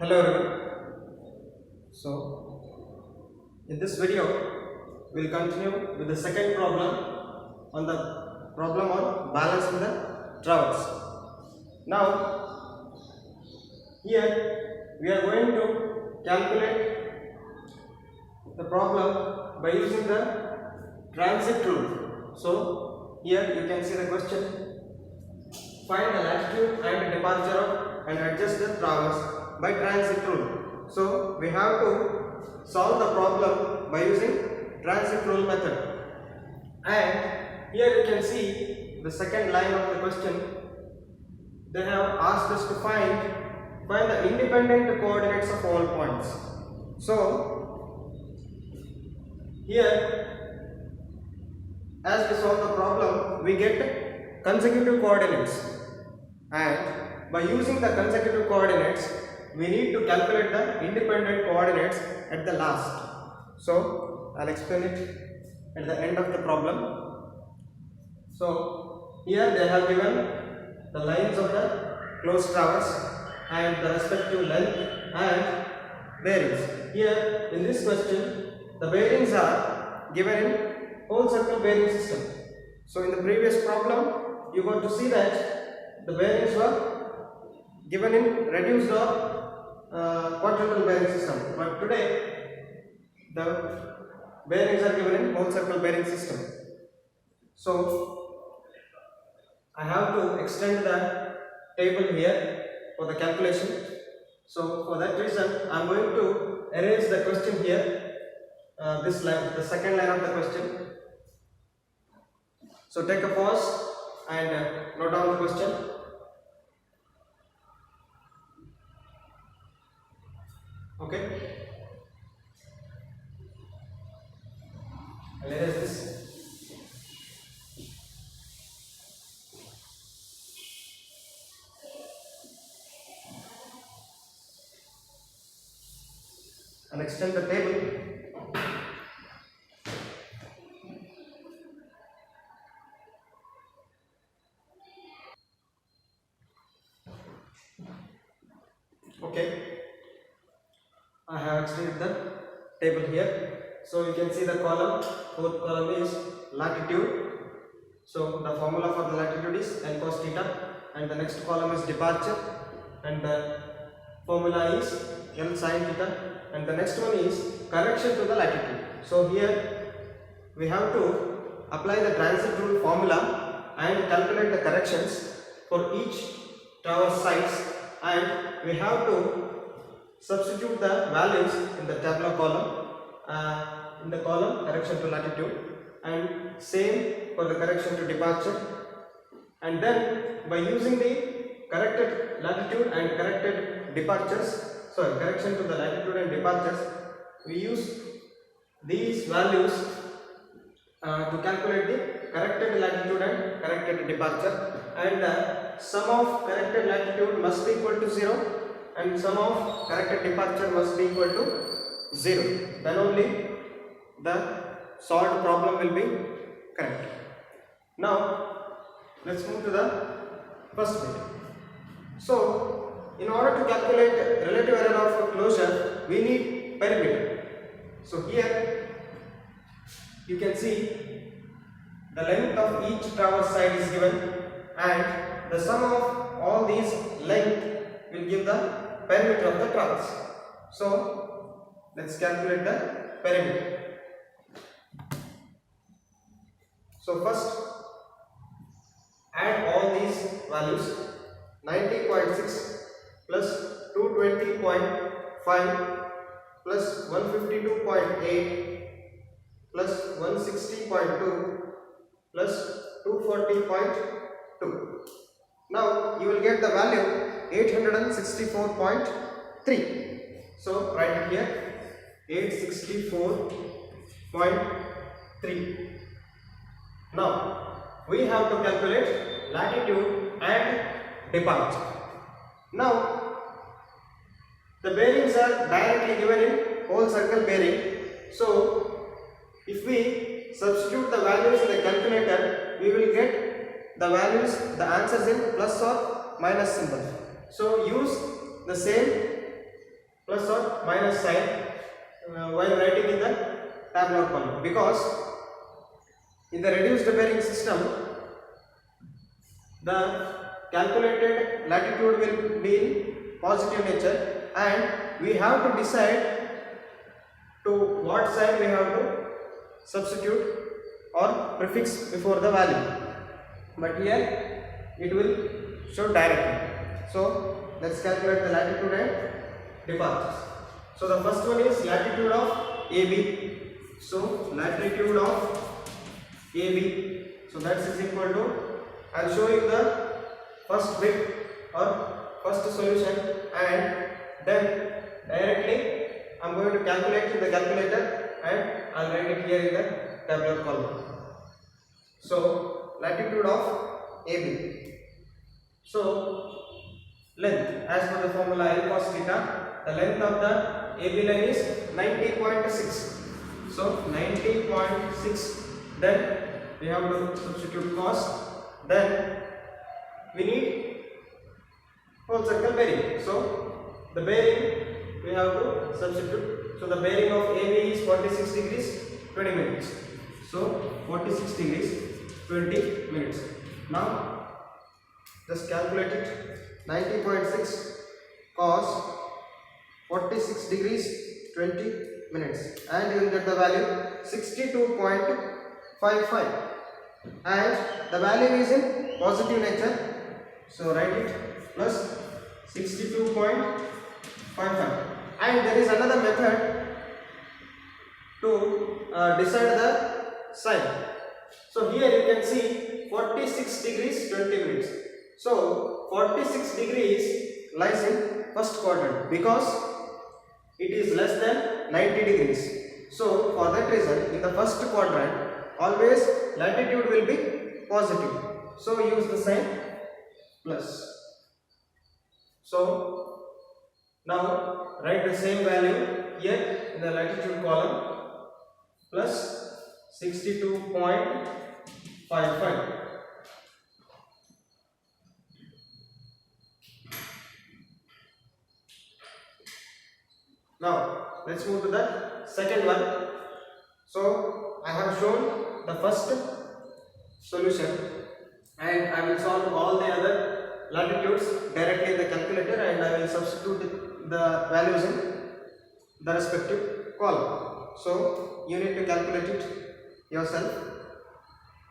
Hello everyone. So in this video we will continue with the second problem on the problem on balancing the travels. Now here we are going to calculate the problem by using the transit rule. So here you can see the question: find the latitude and departure of and adjust the traverse by transit rule. So we have to solve the problem by using transit rule method. And here you can see the second line of the question. They have asked us to find the independent coordinates of all points. So here, as we solve the problem, we get consecutive coordinates, and by using the consecutive coordinates we need to calculate the independent coordinates at the last. So I'll explain it at the end of the problem. So here they have given the lines of the closed traverse and the respective length and bearings. Here in this question the bearings are given in whole circle bearing system. So in the previous problem you got to see that the bearings were given in reduced or quadruple bearing system, but today the bearings are given in whole circle bearing system. So I have to extend the table here for the calculation. So for that reason I am going to erase the question here, this line, the second line of the question. So take a pause and note down the question. Okay, I'll erase this. And extend the table. Okay, I have extended the table here. So you can see the column, fourth column is latitude. So the formula for the latitude is n cos theta, and the next column is departure, and the formula is L sin theta, and the next one is correction to the latitude. So here we have to apply the transit rule formula and calculate the corrections for each traverse sides, and we have to substitute the values in the tabular column, in the column correction to latitude, and same for the correction to departure. And then by using the corrected latitude and corrected correction to the latitude and departures, we use these values to calculate the corrected latitude and corrected departure, and the sum of corrected latitude must be equal to 0 and sum of corrected departure must be equal to 0. Then only the solved problem will be correct. Now let's move to the first bit. So in order to calculate relative area of closure we need perimeter. So here you can see the length of each traverse side is given, and the sum of all these length will give the perimeter of the traverse. So let's calculate the perimeter. So first add all these values: 90.6 plus 220.5 plus 152.8 plus 160.2 plus 240.2. Now you will get the value 864.3. So write it here, 864.3. Now we have to calculate latitude and departure. Now the bearings are directly given in whole circle bearing. So if we substitute the values in the calculator, we will get the values, the answers in plus or minus symbol. So use the same plus or minus sign while writing in the tabular column, because in the reduced bearing system the calculated latitude will be in positive nature, and we have to decide to what sign we have to substitute or prefix before the value, but here it will show directly. So let's calculate the latitude and departures. So the first one is latitude of AB. So latitude of AB, so that is equal to, I will show you the first bit or first solution, and then directly I am going to calculate in the calculator and I will write it here in the tabular column. So latitude of AB. So length, as per the formula L cos theta, the length of the AB line is 90.6. So 90.6, then we have to substitute cos, then we need whole circle bearing. So the bearing we have to substitute. So the bearing of AB is 46 degrees 20 minutes. So 46 degrees 20 minutes. Now just calculate it. 90.6 cos 46 degrees 20 minutes, and you will get the value 62.55, and the value is in positive nature, so write it plus 62.55. And there is another method to decide the sign. So here you can see 46 degrees 20 minutes. So 46 degrees lies in first quadrant because it is less than 90 degrees. So for that reason, in the first quadrant always latitude will be positive. So use the sign plus. So now write the same value here in the latitude column, plus 62.55. Now let's move to the second one. So I have shown the first solution, and I will solve all the other latitudes directly in the calculator, and I will substitute the values in the respective column. So you need to calculate it yourself.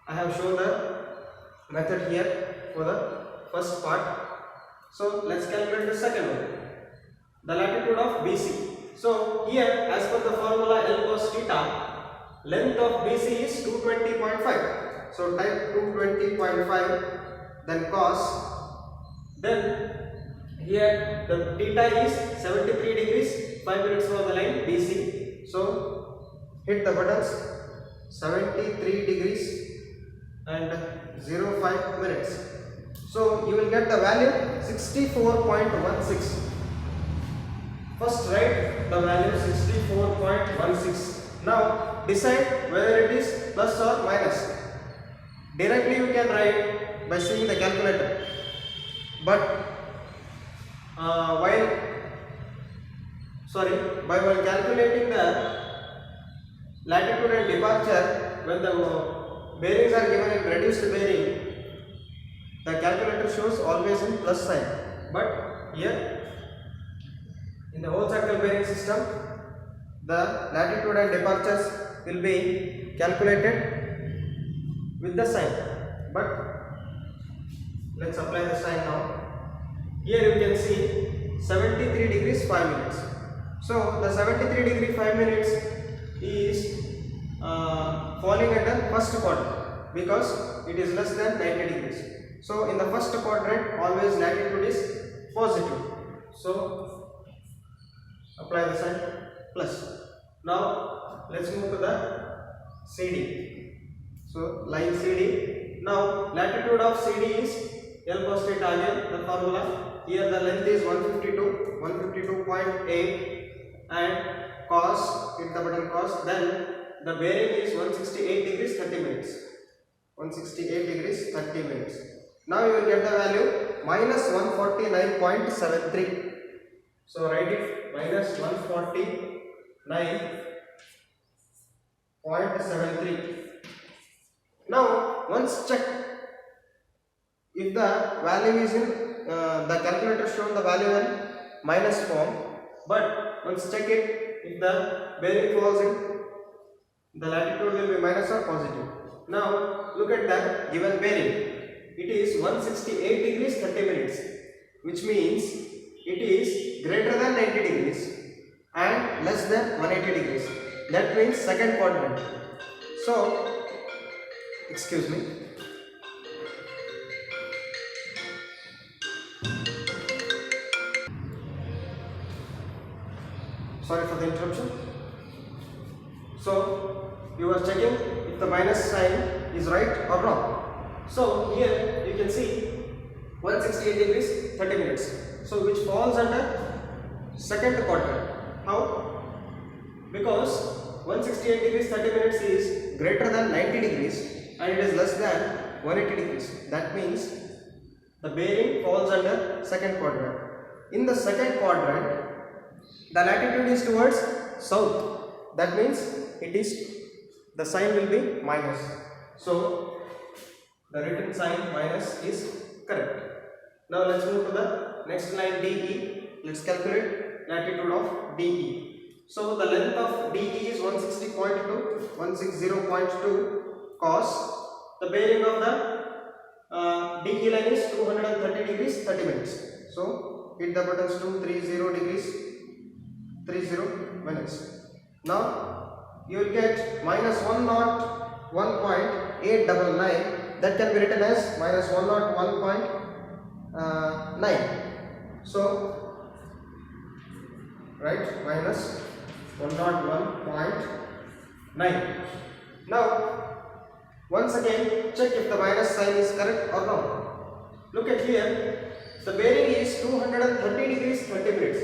I have shown the method here for the first part. So let's calculate the second one, the latitude of BC. So here, as per the formula L cos theta, length of BC is 220.5. So type 220.5, then cos, then here the theta is 73 degrees 5 minutes for the line BC. So hit the buttons, 73 degrees and 05 minutes. So you will get the value 64.16. First write the value 64.16. Now decide whether it is plus or minus. Directly you can write by seeing the calculator, but while calculating the latitude and departure, when the bearings are given in reduced bearing, the calculator shows always in plus sign, but here in the whole circle bearing system, the latitude and departures will be calculated with the sign. But let's apply the sign now. Here you can see 73 degrees 5 minutes. So the 73 degree 5 minutes is falling under first quadrant because it is less than 90 degrees. So in the first quadrant always latitude is positive. So apply the sign plus. Now let's move to the CD. So line CD. Now latitude of CD is L cos theta again, the formula. Here the length is 152.8, and cos, hit the button cos, then the bearing is 168 degrees 30 minutes. 168 degrees 30 minutes. Now you will get the value minus 149.73. So write it minus 149.73. Now once check if the value is in the calculator shown the value in minus form, but once check it if the bearing falls in the latitude will be minus or positive. Now look at the given bearing. It is 168 degrees 30 minutes, which means it is greater than 90 degrees and less than 180 degrees. That means second quadrant. So, excuse me. Sorry for the interruption. So, you are checking if the minus sign is right or wrong. So, here you can see 168 degrees 30 minutes. So, which falls under second quadrant. How? Because 168 degrees 30 minutes is greater than 90 degrees and it is less than 180 degrees. That means the bearing falls under second quadrant. In the second quadrant, the latitude is towards south. That means the sign will be minus. So the written sign minus is correct. Now let's move to the next line DE. Let's calculate latitude of DE. So the length of DE is 160.2 cos. The bearing of the DE line is 230 degrees 30 minutes. So hit the buttons 230 degrees 30 minutes. Now you will get minus 101.899. That can be written as minus 101.9. So right, minus 101.9. Now once again check if the minus sign is correct or not. Look at here, the bearing is 230 degrees 30 minutes.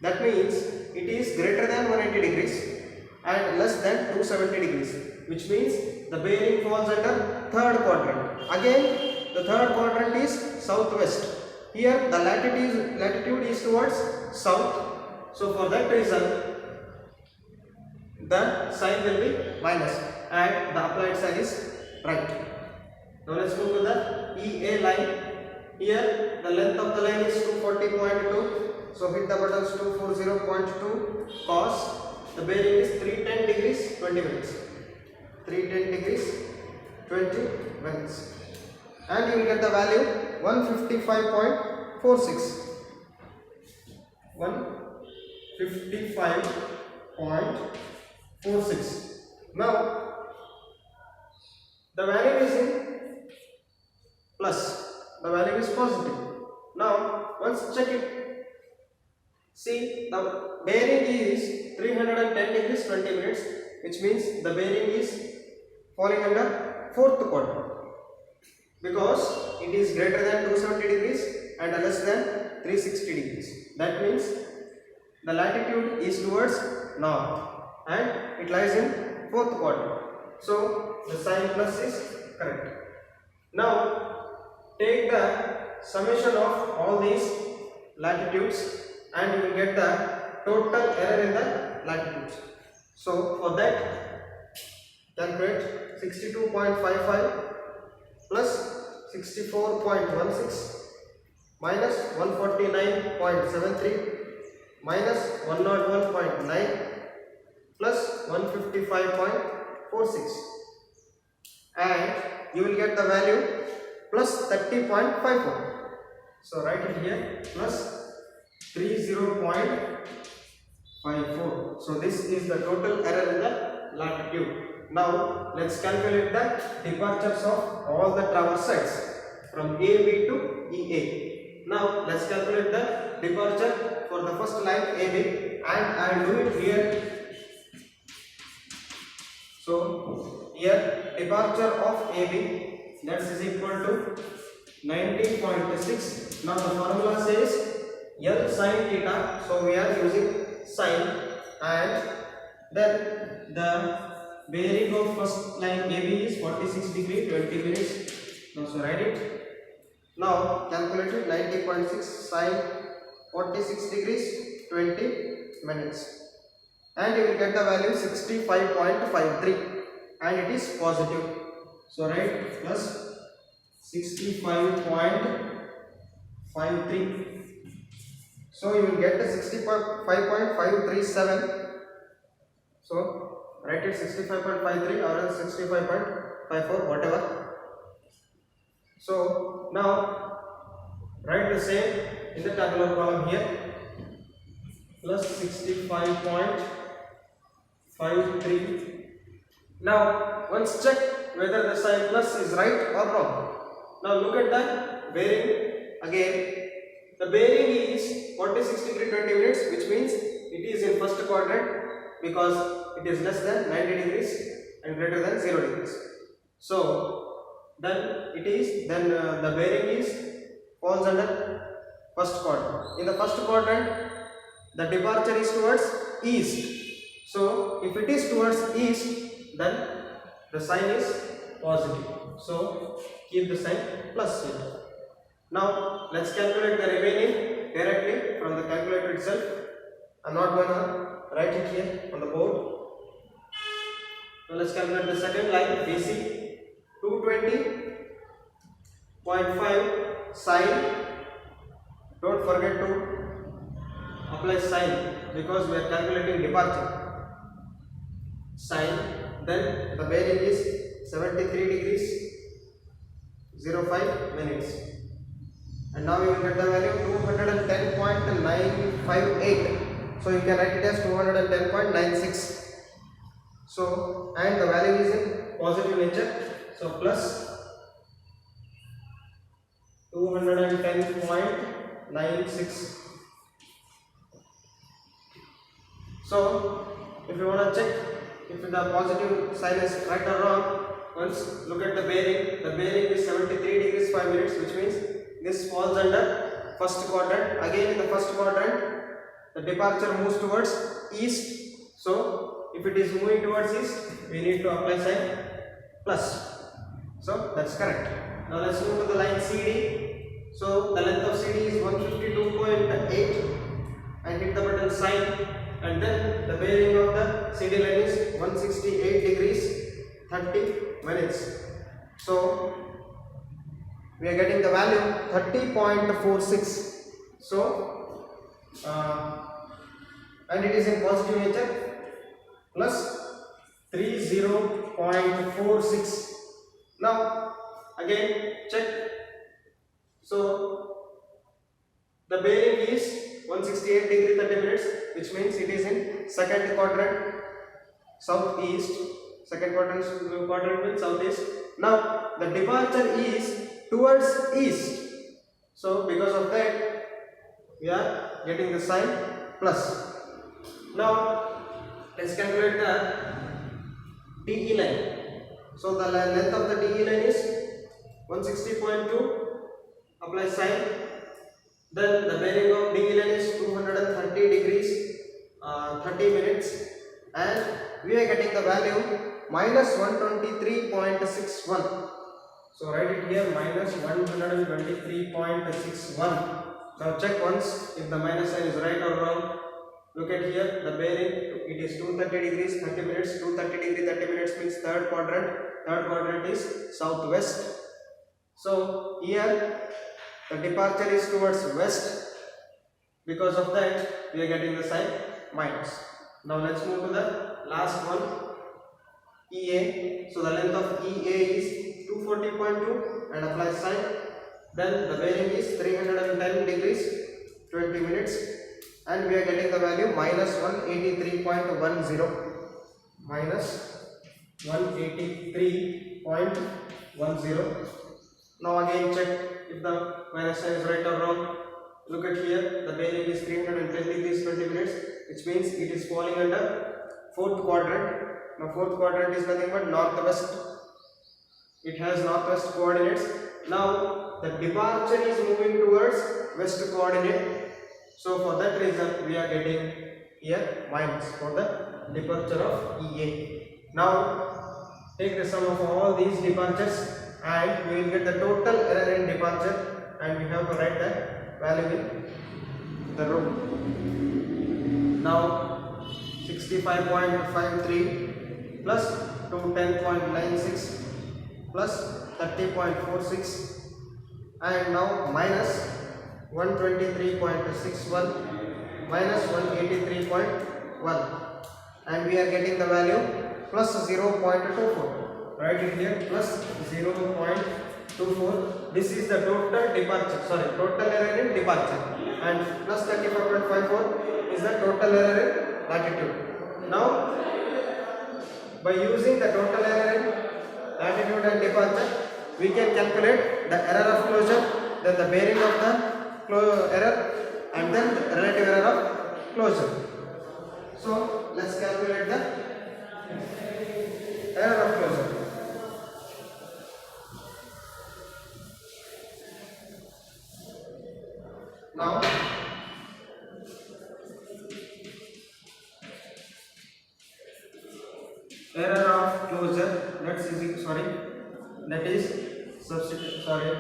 That means it is greater than 180 degrees and less than 270 degrees, which means the bearing falls under third quadrant. Again, the third quadrant is southwest. Here the latitude is towards south. So for that reason, the sign will be minus and the applied sign is right. Now let's move to the EA line. Here the length of the line is 240.2. So hit the buttons 240.2 cos. The bearing is 310 degrees 20 minutes. 310 degrees 20 minutes. And you will get the value 155.46. 155.46. Now the value is in plus, the value is positive. Now once check it, see the bearing is 310 degrees 20 minutes, which means the bearing is falling under fourth quadrant because it is greater than 270 degrees and less than 360 degrees. That means the latitude is towards north and it lies in fourth quadrant. So the sign plus is correct. Now take the summation of all these latitudes and you will get the total error in the latitudes. So for that, calculate 62.55 plus 64.16 minus 149.73 minus 101.9 plus 155.46, and you will get the value plus 30.54. So write it here, plus 30.54. So this is the total error in the latitude. Now let's calculate the departures of all the traverse sides from AB to EA. Now let's calculate the departure for the first line AB, and I will do it here. So here departure of AB, that is equal to 19.6. Now the formula says L sin theta, so we are using sin, and then the bearing of first line AB is 46 degree 20 minutes. Now so write it. Now calculate it, 90.6 sin 46 degrees 20 minutes, and you will get the value 65.53, and it is positive. So write plus 65.53. So you will get the 65.537. So write it 65.53 or else 65.54, whatever. So now write the same in the tabular column here, plus 65.53. Now once check whether the sign plus is right or wrong. Now look at the bearing again. The bearing is 46 degree 20 minutes, which means it is in first quadrant because it is less than 90 degrees and greater than 0 degrees. So then the bearing is falls under first quadrant. In the first quadrant, the departure is towards east. So if it is towards east, then the sign is positive. So keep the sign plus here. Now let's calculate the remaining directly from the calculator itself. I'm not going to write it here on the board. Now let's calculate the second line, BC 220.5 sine. Don't forget to apply sine because we are calculating departure. Sine, then the bearing is 73 degrees 05 minutes. And now you will get the value 210.958. So you can write it as 210.96. So, and the value is in positive nature. So plus 210.96. So if you want to check if the positive sign is right or wrong, once look at the bearing. The bearing is 73 degrees 5 minutes, which means this falls under first quadrant. Again in the first quadrant, the departure moves towards east. So if it is moving towards east, we need to apply sign plus. So that's correct. Now let's move to the line CD. So the length of CD is 152.8 and hit the button sign, and then the bearing of the CD line is 168 degrees 30 minutes. So we are getting the value 30.46. So and it is in positive nature, plus 30.46. Now again check. So the bearing is 168 degree 30 minutes, which means it is in second quadrant, southeast. Second quadrant means southeast. Now the departure is towards east. So because of that, we are getting the sign plus. Now let's calculate the DE line. So the length of the DE line is 160.2. Apply sign. Then the bearing of DE line is 230 degrees 30 minutes, and we are getting the value minus 123.61. So write it here, minus 123.61. Now check once if the minus sign is right or wrong. Look at here, the bearing, it is 230 degrees 30 minutes. 230 degree 30 minutes means third quadrant. Third quadrant is southwest. So here the departure is towards west. Because of that, we are getting the sign minus. Now let's move to the last one, EA. So the length of EA is 240.2 and apply sign. Then the bearing is 310 degrees 20 minutes, and we are getting the value minus 183.10. Minus 183.10. Now again check if the minus sign is right or wrong. Look at here, the bearing is 310 degrees 20 minutes, which means it is falling under fourth quadrant. Now fourth quadrant is nothing but northwest. It has northwest coordinates. Now the departure is moving towards west coordinate. So for that reason we are getting here minus for the departure of EA. Now take the sum of all these departures and we will get the total error in departure, and we have to write the value in the row. Now 65.53 plus 210.96 plus 30.46 and now minus 123.61 minus 183.1 and we are getting the value plus 0.24. Write it here plus 0.24. This is the total departure, total error in departure, and plus 35.54 is the total error in latitude. Now by using the total error in latitude and departure, we can calculate the error of closure, then the bearing of the error, and then the relative error of closure. So let's calculate the error of closure. Now error of closure that is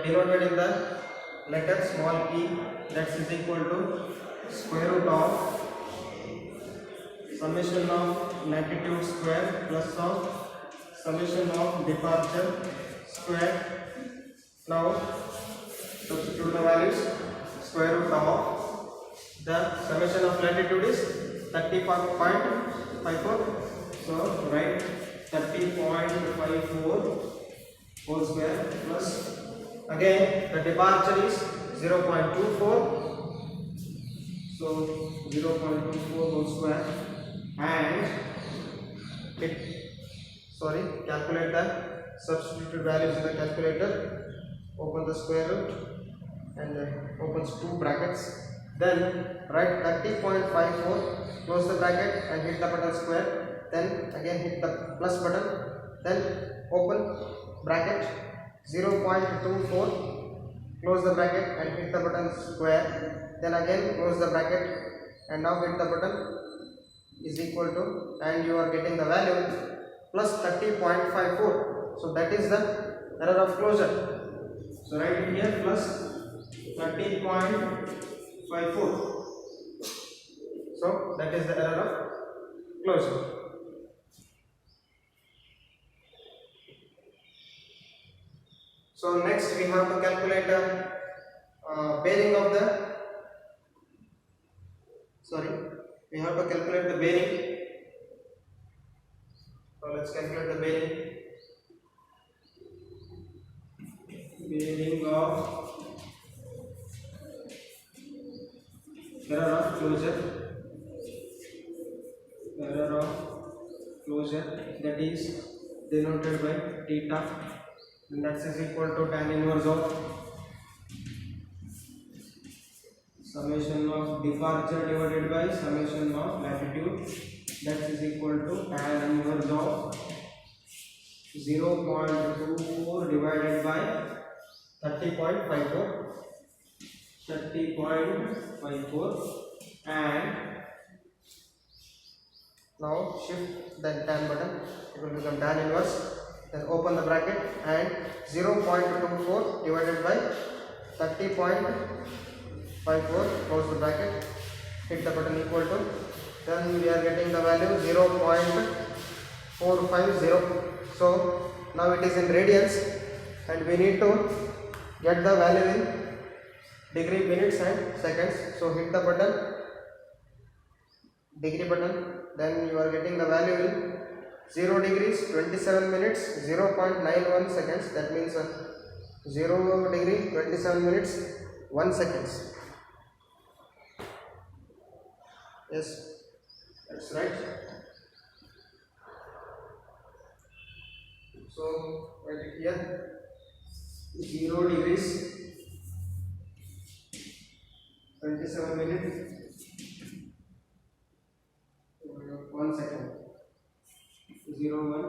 denoted in the letter small e, that is equal to square root of summation of latitude square plus of summation of departure square. Now substitute the values. Square root of the summation of latitude is 30.54, so write 30.54 whole square plus again the departure is 0.24, so 0.24 whole square and calculate the substituted values in the calculator. Open the square root and opens two brackets, then write 30.54, close the bracket and hit the button square, then again hit the plus button, then open bracket 0.24, close the bracket and hit the button square, then again close the bracket and now hit the button is equal to, and you are getting the value plus 30.54. so that is the error of closure. So write it here plus 30.54. So that is the error of closure. So next we have to calculate the bearing of the bearing. So let's calculate the bearing of error of closure that is denoted by theta, and that is equal to tan inverse of summation of departure divided by summation of latitude, that is equal to tan inverse of 0.24 divided by 30.54 and now shift the tan button, it will become tan inverse, then open the bracket and 0.24 divided by 30.54, close the bracket, hit the button equal to, then we are getting the value 0.450. so now it is in radians and we need to get the value in degree, minutes and seconds. So hit the button, degree button, then you are getting the value in 0 degrees 27 minutes 0.91 seconds, that means 0 degree 27 minutes 1 seconds. Yes, that's right. So write it here 0 degrees 27 minutes 1 second, 0.1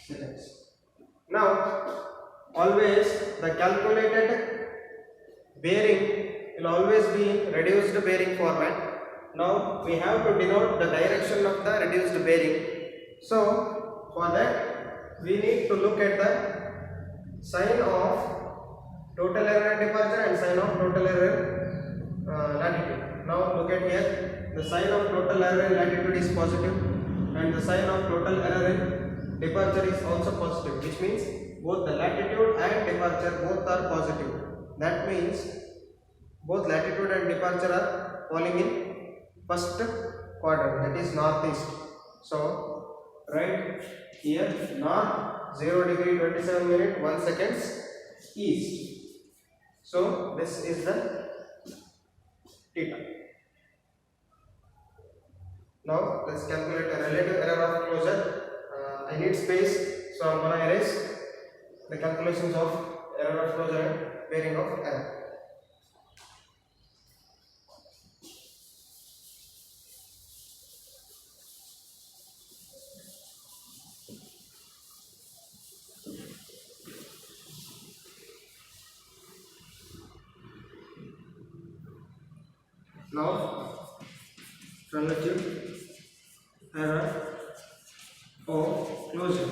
seconds. Now always the calculated bearing will always be in reduced bearing format. Now we have to denote the direction of the reduced bearing. So for that we need to look at the sign of total error departure and sign of total error latitude. the sign of total error in latitude is positive and the sign of total error in departure is also positive, which means both the latitude and departure both are positive. That means both latitude and departure are falling in first quadrant, that is northeast. So right here north 0 degree 27 minute 1 seconds east. So this is the theta. Now let's calculate a relative error of closure. I need space, so I'm gonna erase the calculations of error of closure and bearing of error. Now relative error of closure,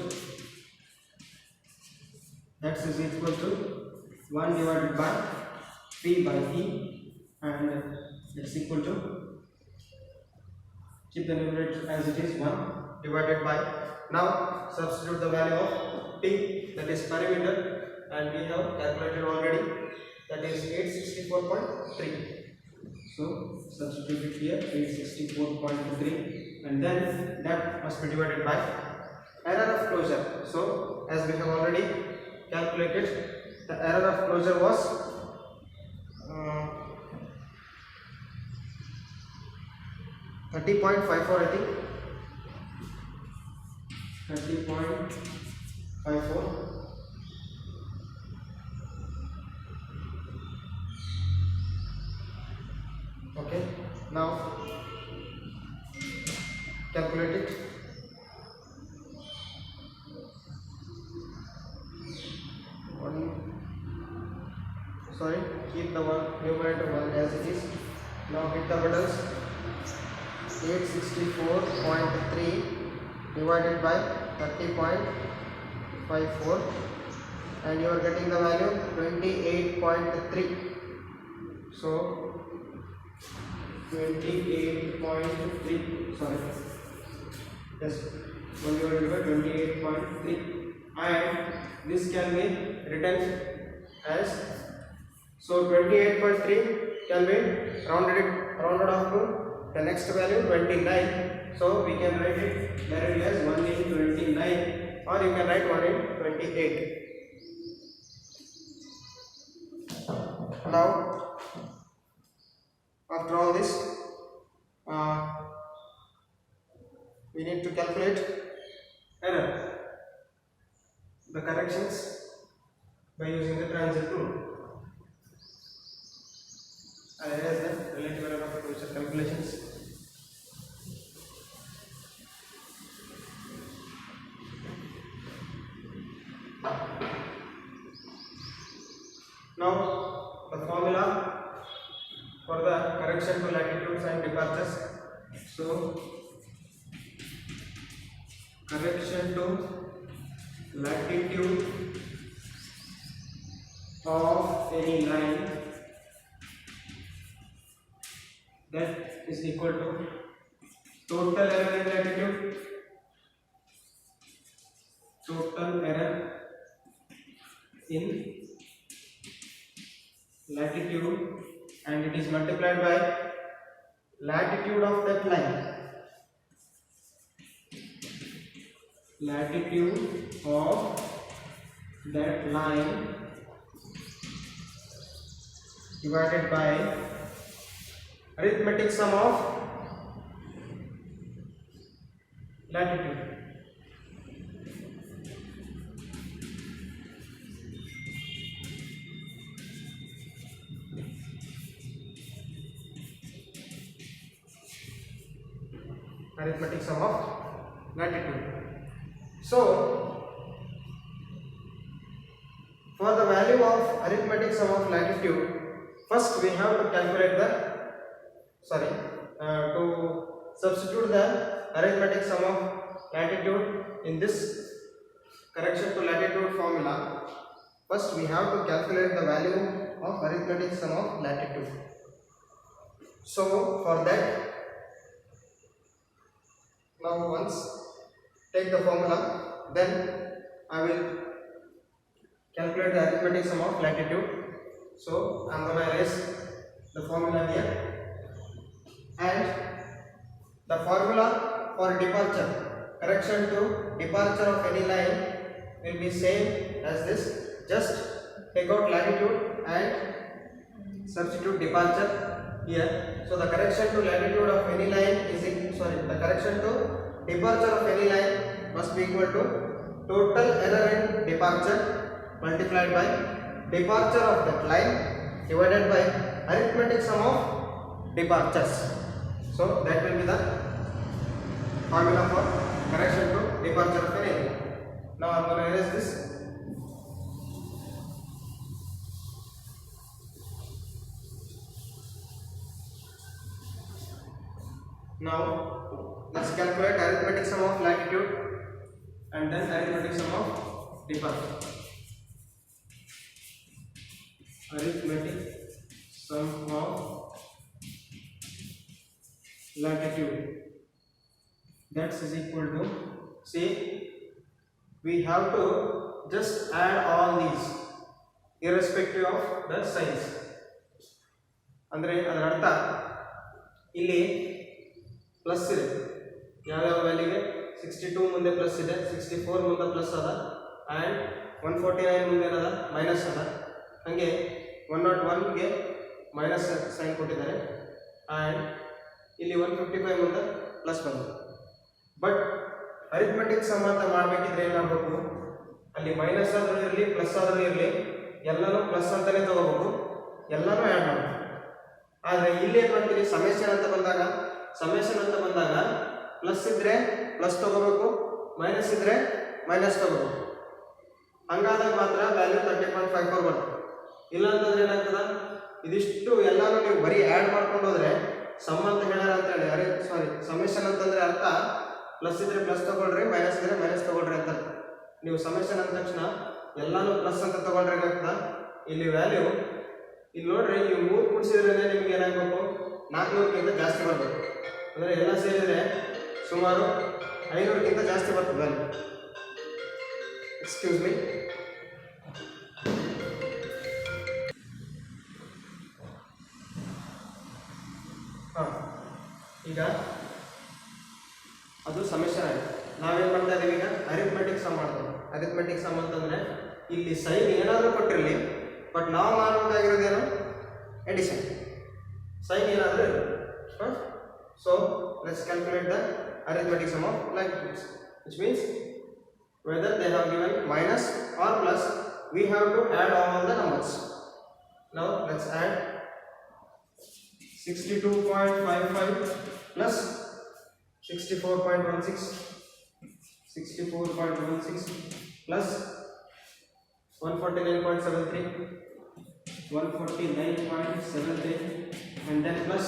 x is equal to 1 divided by p by e, and it's equal to, keep the numerator as it is, 1 divided by, now substitute the value of p, that is perimeter, and we have calculated already, that is 864.3. So substitute it here, 864.3, and then that must be divided by error of closure. So as we have already calculated, the error of closure was 30.54, I think 30.54. Okay, now calculate it. Keep the numerator 1 as it is. Now hit the buttons. 864.3 divided by 30.54, and you are getting the value 28.3. So 28.3, sorry, yes, 1 divided by 28.3, and this can be written as, so 28.3 can be rounded off to the next value 29. So we can write it directly as 1 in 29, or you can write 1 in 28. Now after all this, we need to calculate error, the corrections by using the transit tool. I erase the relative error of closure calculations. Now the formula for the correction to latitudes and departures. So correction to latitude of any line, that is equal to total error in latitude, total error in latitude, and it is multiplied by latitude of that line, latitude of that line divided by arithmetic sum of latitude. Arithmetic sum of latitude. So for the value of arithmetic sum of latitude, first we have to calculate the to substitute the arithmetic sum of latitude in this correction to latitude formula. First we have to calculate the value of arithmetic sum of latitude. So for that Now once take the formula, then I will calculate the arithmetic sum of latitude. So I am going to erase the formula here, and the formula for departure, correction to departure of any line will be same as this. Just take out latitude and substitute departure here. So the correction to latitude of any line is the correction to departure of any line must be equal to total error in departure multiplied by departure of that line divided by arithmetic sum of departures. So that will be the formula for correction to departure of any line. Now I am going to erase this. Now let's calculate arithmetic sum of latitude and then arithmetic sum of departure. Arithmetic sum of latitude, that is equal to, see, we have to just add all these irrespective of the signs. ಅಂದರೆ ಅದರ ಅರ್ಥ ಇಲ್ಲಿ plus ಇದೆ, ಯಾವ್ಯಾವ ವ್ಯಾಲ್ಯೂಗೆ 62 ಮುಂದೆ plus ಇದೆ, 64 ಮುಂದೆ plus ಅದ, ಆ್ಯಂಡ್ 149 ಮುಂದೆ ಏನದ ಮೈನಸ್ ಅದ. ಹಾಗೆ 101ಗೆ ಮೈನಸ್ ಸೈನ್ ಕೊಟ್ಟಿದ್ದಾರೆ, ಆ್ಯಂಡ್ ಇಲ್ಲಿ 155 ಮುಂದೆ ಪ್ಲಸ್ ಬಂದಿದೆ. ಬಟ್ ಅರಿಥ್ಮೆಟಿಕ್ ಸಮ್ ಅಂತ ಮಾಡಬೇಕಿದ್ರೆ ಏನು ಮಾಡಬೇಕು, ಅಲ್ಲಿ ಮೈನಸ್ ಆದರೂ ಇರಲಿ ಪ್ಲಸ್ ಆದರೂ ಇರಲಿ ಎಲ್ಲನೂ ಪ್ಲಸ್ ಅಂತಲೇ ತಗೋಬೇಕು, ಎಲ್ಲನೂ ಆ್ಯಡ್ ಮಾಡಬೇಕು. ಆದರೆ ಇಲ್ಲಿ ಏನು ಮಾಡ್ತೀವಿ, ಸಮೇಷನ್ ಅಂತ ಬಂದಾಗ ಪ್ಲಸ್ ಇದ್ದರೆ ಪ್ಲಸ್ ತಗೋಬೇಕು, ಮೈನಸ್ ಇದ್ದರೆ ಮೈನಸ್ ತಗೋಬೇಕು. ಹಂಗಾದಾಗ ಮಾತ್ರ ವ್ಯಾಲ್ಯೂ 30.54 ಬರ್ತದೆ. ಇಲ್ಲ ಅಂತಂದ್ರೆ ಏನಾಗ್ತದ, ಇದಿಷ್ಟು ಎಲ್ಲಾನು ನೀವು ಬರೀ ಆ್ಯಡ್ ಮಾಡ್ಕೊಂಡು ಹೋದ್ರೆ ಸಮ್ ಅಂತ ಹೇಳ್ಯಾರ ಅಂತೇಳಿ, ಸಮೇಷನ್ ಅಂತಂದ್ರೆ ಅರ್ಥ ಪ್ಲಸ್ ಇದ್ರೆ ಪ್ಲಸ್ ತಗೊಳ್ರಿ, ಮೈನಸ್ ಇದ್ರೆ ಮೈನಸ್ ತಗೊಳ್ರಿ ಅಂತ. ನೀವು ಸಮೇಷನ್ ಅಂದ ತಕ್ಷಣ ಎಲ್ಲಾನು ಪ್ಲಸ್ ಅಂತ ತಗೊಳ್ರಿ ಏನಾಗ್ತದ, ಇಲ್ಲಿ ವ್ಯಾಲ್ಯೂ ಇಲ್ಲಿ ನೋಡ್ರಿ, ನೀವು 3 ಕೂಡಿಸಿದ್ರೆ ನಿಮ್ಗೆ ಏನಾಗಬೇಕು, 400ಕ್ಕಿಂತ ಜಾಸ್ತಿ ಬರಬೇಕು. ಅಂದರೆ ಎಲ್ಲ ಸೇರಿದರೆ ಸುಮಾರು 500ಕ್ಕಿಂತ ಜಾಸ್ತಿ ಬರ್ತದೆ ವ್ಯಾಲ್ಯೂ. Excuse me. ಈಗ ಅದು ಸಮೇಷನ್ ಆಗಿದೆ. ನಾವೇನು ಮಾಡ್ತಾ ಇದೀವಿ, ಈಗ ಅರಿಥ್ಮೆಟಿಕ್ ಸಮ್ ಮಾಡ್ತೀವಿ. ಅರಿಥ್ಮೆಟಿಕ್ ಸಮ್ ಅಂತಂದರೆ ಇಲ್ಲಿ ಸೈನ್ ಏನಾದರೂ ಕೊಟ್ಟಿರಲಿ, ಬಟ್ ನಾವು ಮಾಡಬೇಕಾಗಿರೋದೇನು, ಎಡಿಷನ್. ಸೈನ್ ಏನಾದರೂ ಇರಲಿ. So let's calculate the arithmetic sum of latitudes, which means whether they have given minus or plus, we have to add all the numbers. Now let's add 62.55 plus 64.16 plus 149.73 and then plus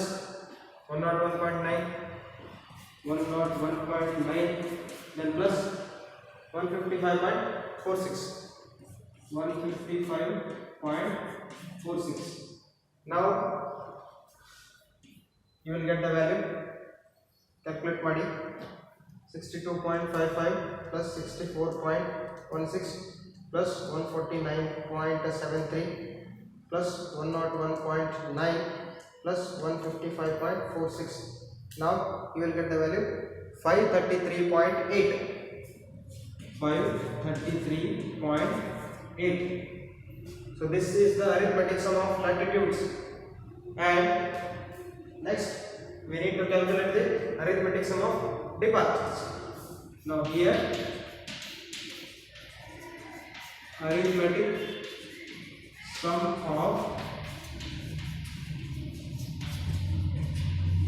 101.9 then plus 155.46. Now you will get the value. Calculate ಮಾಡಿ. 62.55 plus 64.16 plus 149.73 plus 101.9 plus 155.46. Now you will get the value 533.8. 533.8. So this is the arithmetic sum of latitudes. And next we need to calculate the arithmetic sum of departures. Now here arithmetic sum of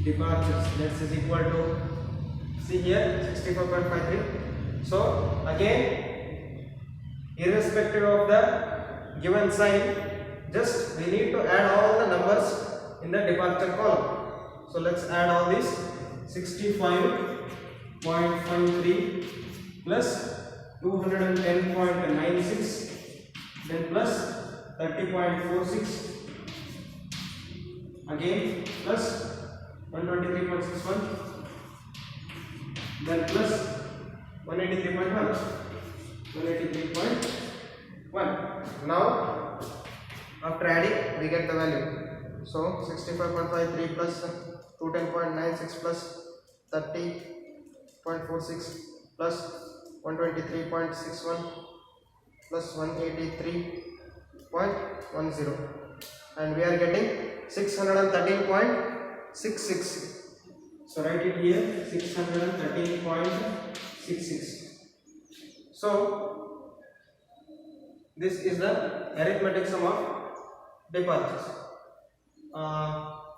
departures, that is equal to, see here 64.53. So again, irrespective of the given sign, just we need to add all the numbers in the departure column. So let's add all these. 65.53 plus 210.96 then plus 30.46 again plus 123.61 then plus 183.1. Now after adding we get the value. So 65.53 plus 210.96 plus 30.46 plus 123.61 plus 183.10, and we are getting 613.66. So write it here, 613.66. So this is the arithmetic sum of departures.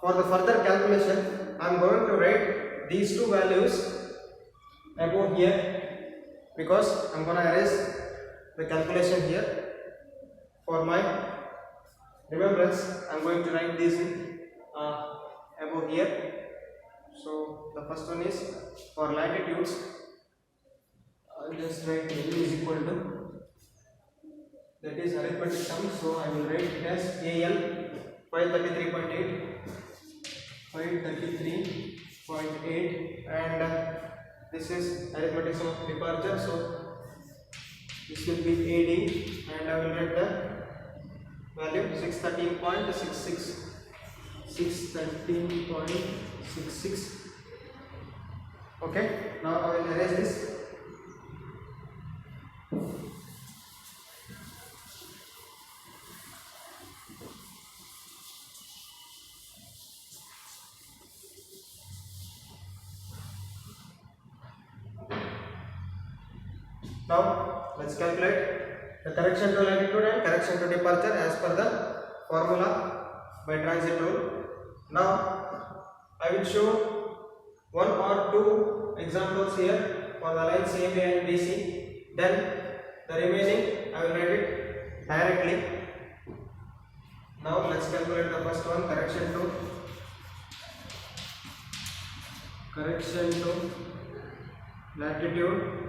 For the further calculation, I am going to write these two values above here, because I am going to erase the calculation here. For my remembrance, I am going to write these above here. So the first one is for latitudes. I'll just write L is equal to, that is arithmetic sum, so I will write it as AL 533.8, and this is arithmetic sum of departure, so this will be AD, and I will write the value 613.66. Okay, now I will erase this. Now let's calculate the correction to latitude and correction to departure as per the formula by transit rule. Now I will show one or two examples here for the lines AB and BC. Then the remaining I will write it directly. Now let's calculate the first one, correction to latitude.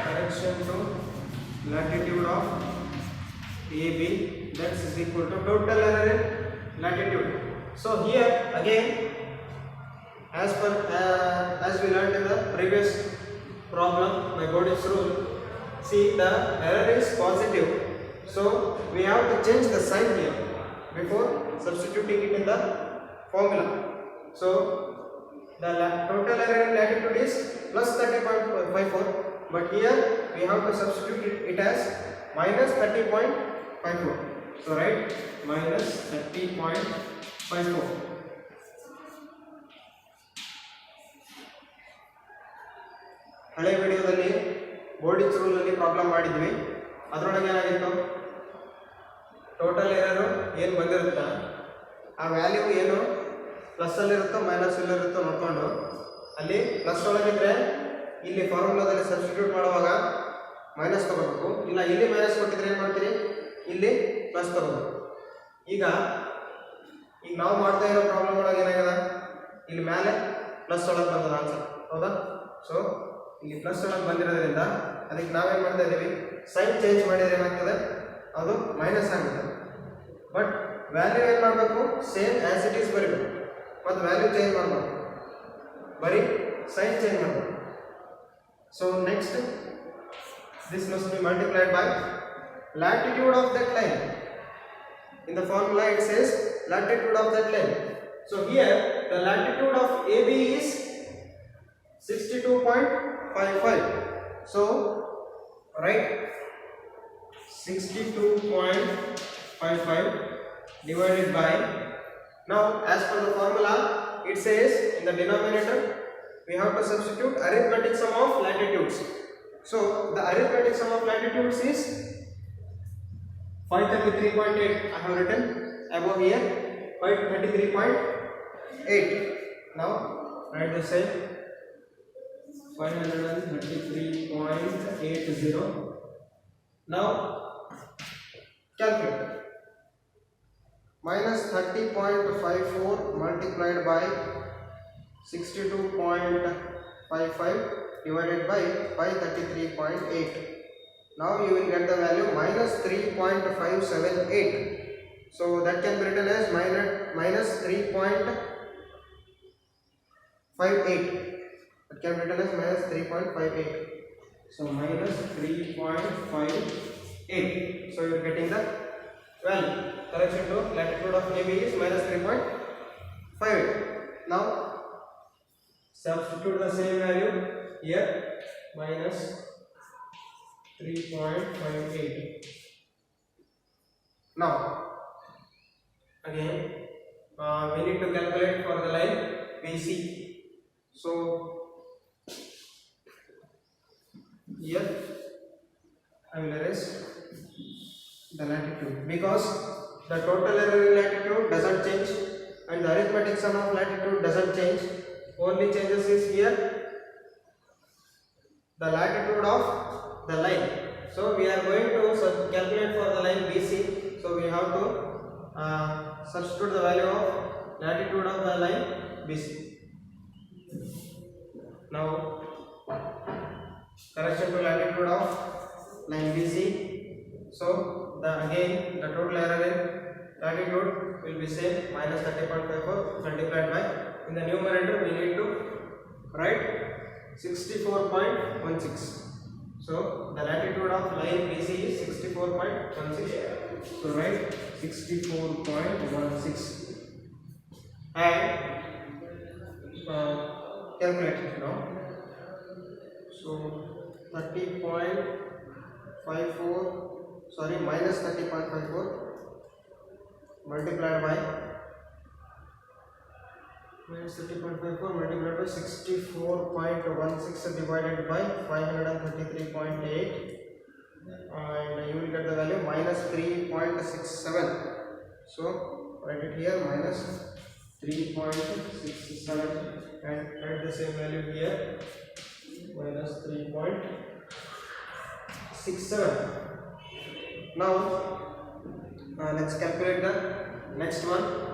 Correction to latitude of AB, that is equal to total error in latitude. So here again, as we learned in the previous problem by Bodich's rule, see the error is positive, so we have to change the sign here before substituting it in the formula. So the total error in latitude is plus 30.54, but here we have to substitute it as minus 30.54. So write minus 30.54. ಹಳೆ ವಿಡಿಯೋದಲ್ಲಿ ಬೋರ್ಡಿಚ್ rule ಅಲ್ಲಿ problem ಮಾಡಿದ್ವಿ. ಅದರೊಳಗೆ ಏನಾಗಿತ್ತು, total error ಏನು ಬಂದಿರುತ್ತಾ ಆ value ಏನು plus ಅಲ್ಲಿರುತ್ತೋ minus ಅಲ್ಲಿರುತ್ತೋ ನೋಡ್ಕೊಂಡು, ಅಲ್ಲಿ ಪ್ಲಸ್ ಒಳಗಿದ್ರೆ ಇಲ್ಲಿ ಫಾರ್ಮುಲಾದಲ್ಲಿ ಸಬ್ಸ್ಟಿಟ್ಯೂಟ್ ಮಾಡುವಾಗ ಮೈನಸ್ ತಗೋಬೇಕು, ಇಲ್ಲ ಇಲ್ಲಿ ಮೈನಸ್ ಕೊಟ್ಟಿದ್ರೆ ಏನು ಮಾಡ್ತೀರಿ, ಇಲ್ಲಿ ಪ್ಲಸ್ ತಗೋಬೇಕು. ಈಗ ನಾವು ಮಾಡ್ತಾ ಇರೋ ಪ್ರಾಬ್ಲಮ್ ಒಳಗೆ ಏನಾಗಿದೆ, ಇಲ್ಲಿ ಮೇಲೆ ಪ್ಲಸ್ ಒಳಗೆ ಬಂದದ ಆನ್ಸರ್, ಹೌದಾ? ಸೊ ಇಲ್ಲಿ ಪ್ಲಸ್ ಒಳಗೆ ಬಂದಿರೋದ್ರಿಂದ ಅದಕ್ಕೆ ನಾವೇನು ಮಾಡ್ತಾ ಇದ್ದೀವಿ, ಸೈನ್ ಚೇಂಜ್ ಮಾಡಿದ್ರೆ ಏನಾಗ್ತದೆ, ಅದು ಮೈನಸ್ ಆಗುತ್ತೆ. ಬಟ್ ವ್ಯಾಲ್ಯೂ ಏನು ಮಾಡಬೇಕು, ಸೇಮ್ ಆ್ಯಸ್ ಇಟ್ ಈಸ್ ಬರೀಬೇಕು, ಮತ್ತು ವ್ಯಾಲ್ಯೂ ಚೇಂಜ್ ಮಾಡಬೇಕು, ಬರೀ ಸೈನ್ ಚೇಂಜ್ ಮಾಡಬೇಕು. So next, this must be multiplied by latitude of that line. In the formula it says latitude of that line. So here the latitude of AB is 62.55. So write 62.55 divided by, now as per the formula it says in the denominator we have to substitute arithmetic sum of latitudes. So the arithmetic sum of latitudes is 533.8. I have written above here 533.8. Now write the same 533.80. Now calculate. Minus 30.54 multiplied by 62.55 divided by 533.8. Now you will get the value minus 3.578. So that can be written as minus 3.58. That can be written as minus 3.58. So minus 3.58. So you are getting the value. Correction to latitude of AB is minus 3.58. Now substitute the same value here, minus 3.58. Now again we need to calculate for the line BC. So here I will erase the latitude because the total error in latitude doesn't change and the arithmetic sum of latitude doesn't change. Only changes is here the latitude of the line. So we are going to calculate for the line BC. So we have to substitute the value of latitude of the line BC. Now correction to latitude of line BC. So again the total error in latitude will be same, minus 30.54 multiplied by, in the numerator we need to write 64.16. So the latitude of line BC is 64.16. So write 64.16 and calculate it now. So 30.54, sorry, minus 30.54 multiplied by minus 30.54 multiplied by 64.16 divided by 533.8, and you will get the value minus 3.67. So write it here, minus 3.67, and write the same value here, minus 3.67. Now let's calculate the next one.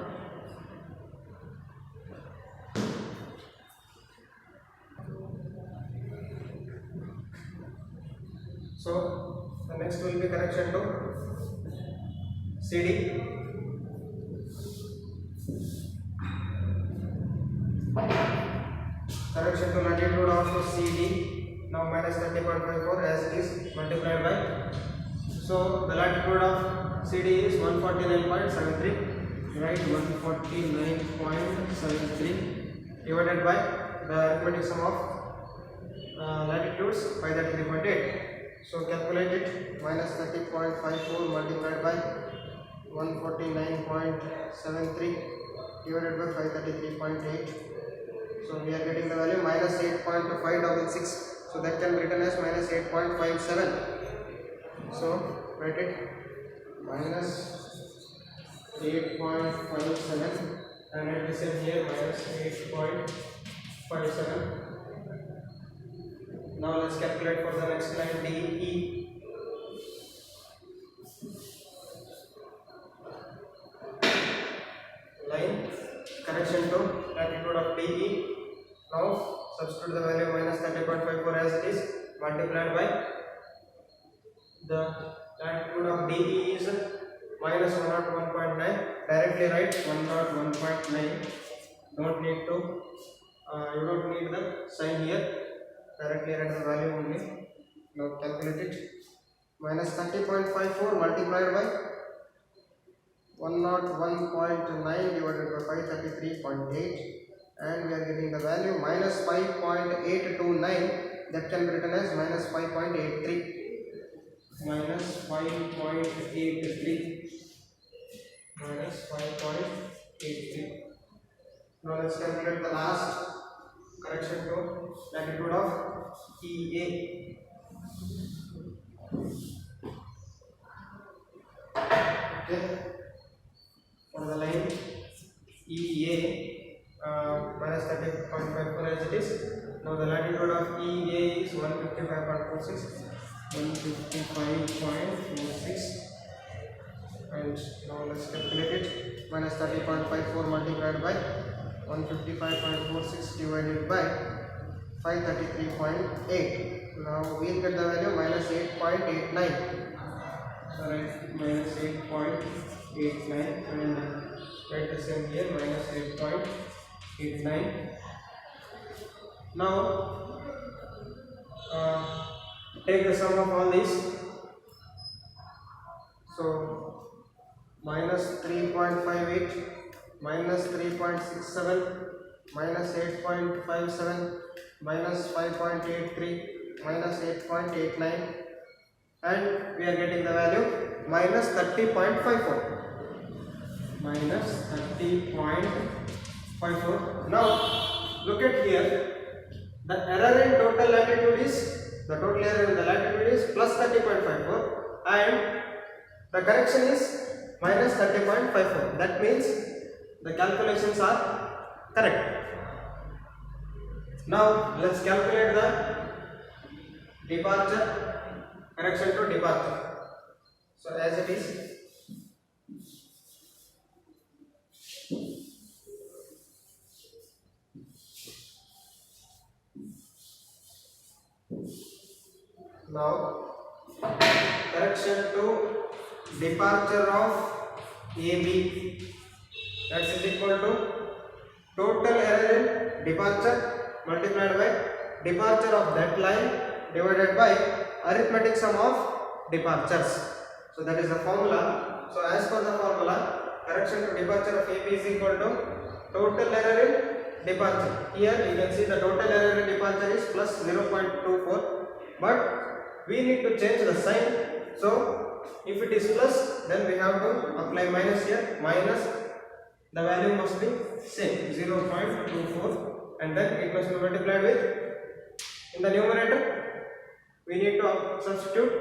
So the next will be correction to CD. Correction to latitude of CD. Now minus 30.54 as it is multiplied by. So the latitude of CD is 149.73. Right, 149.73 divided by the arithmetic sum of latitudes 533.8. So calculate it, minus 30.54 multiplied by 149.73 divided by 533.8. So we are getting the value minus 8.566. So that can be written as minus 8.57. So write it, minus 8.57, and write the same here, minus 8.57. Now let's calculate for the next line DE. Line correction to latitude of DE. Now substitute the value minus 30.54 as it is multiplied by the latitude of DE is minus 101.9. Directly write 101.9. Don't need to you don't need the sign here. Directly write the value only. Now calculate it. Minus 30.54 multiplied by 101.9 divided by 533.8, and we are getting the value minus 5.829. That can be written as minus 5.83. Minus 5.83. Minus 5.83. Now let's calculate the last correction to latitude of EA. Okay, for the line EA, minus 30.54 as it is. Now the latitude of EA is 155.46, 155.46, and now let's calculate it. Minus 30.54 multiplied by 155.46 divided by 533.8. Now we'll get the value minus 8.89. Alright, minus 8.89 and write the same here, minus 8.89. Now take the sum of all these. So minus 3.58, minus 3.67, minus 8.57, minus 5.83, minus 8.89, and we are getting the value minus 30.54. Minus 30.54. Now look at here. The error in total latitude is, the total error in the latitude is plus 30.54 and the correction is minus 30.54. That means the calculations are correct. Now let's calculate the departure, correction to departure. So as it is, now correction to departure of AB, that is equal to total error in departure multiplied by departure of that line divided by arithmetic sum of departures. So that is the formula. So as per the formula, correction to departure of AB is equal to total error in departure. Here you can see the total error in departure is plus 0.24, but we need to change the sign. So if it is plus, then we have to apply minus here, minus, the value must be same, 0.24, and then it must be multiplied with, in the numerator we need to substitute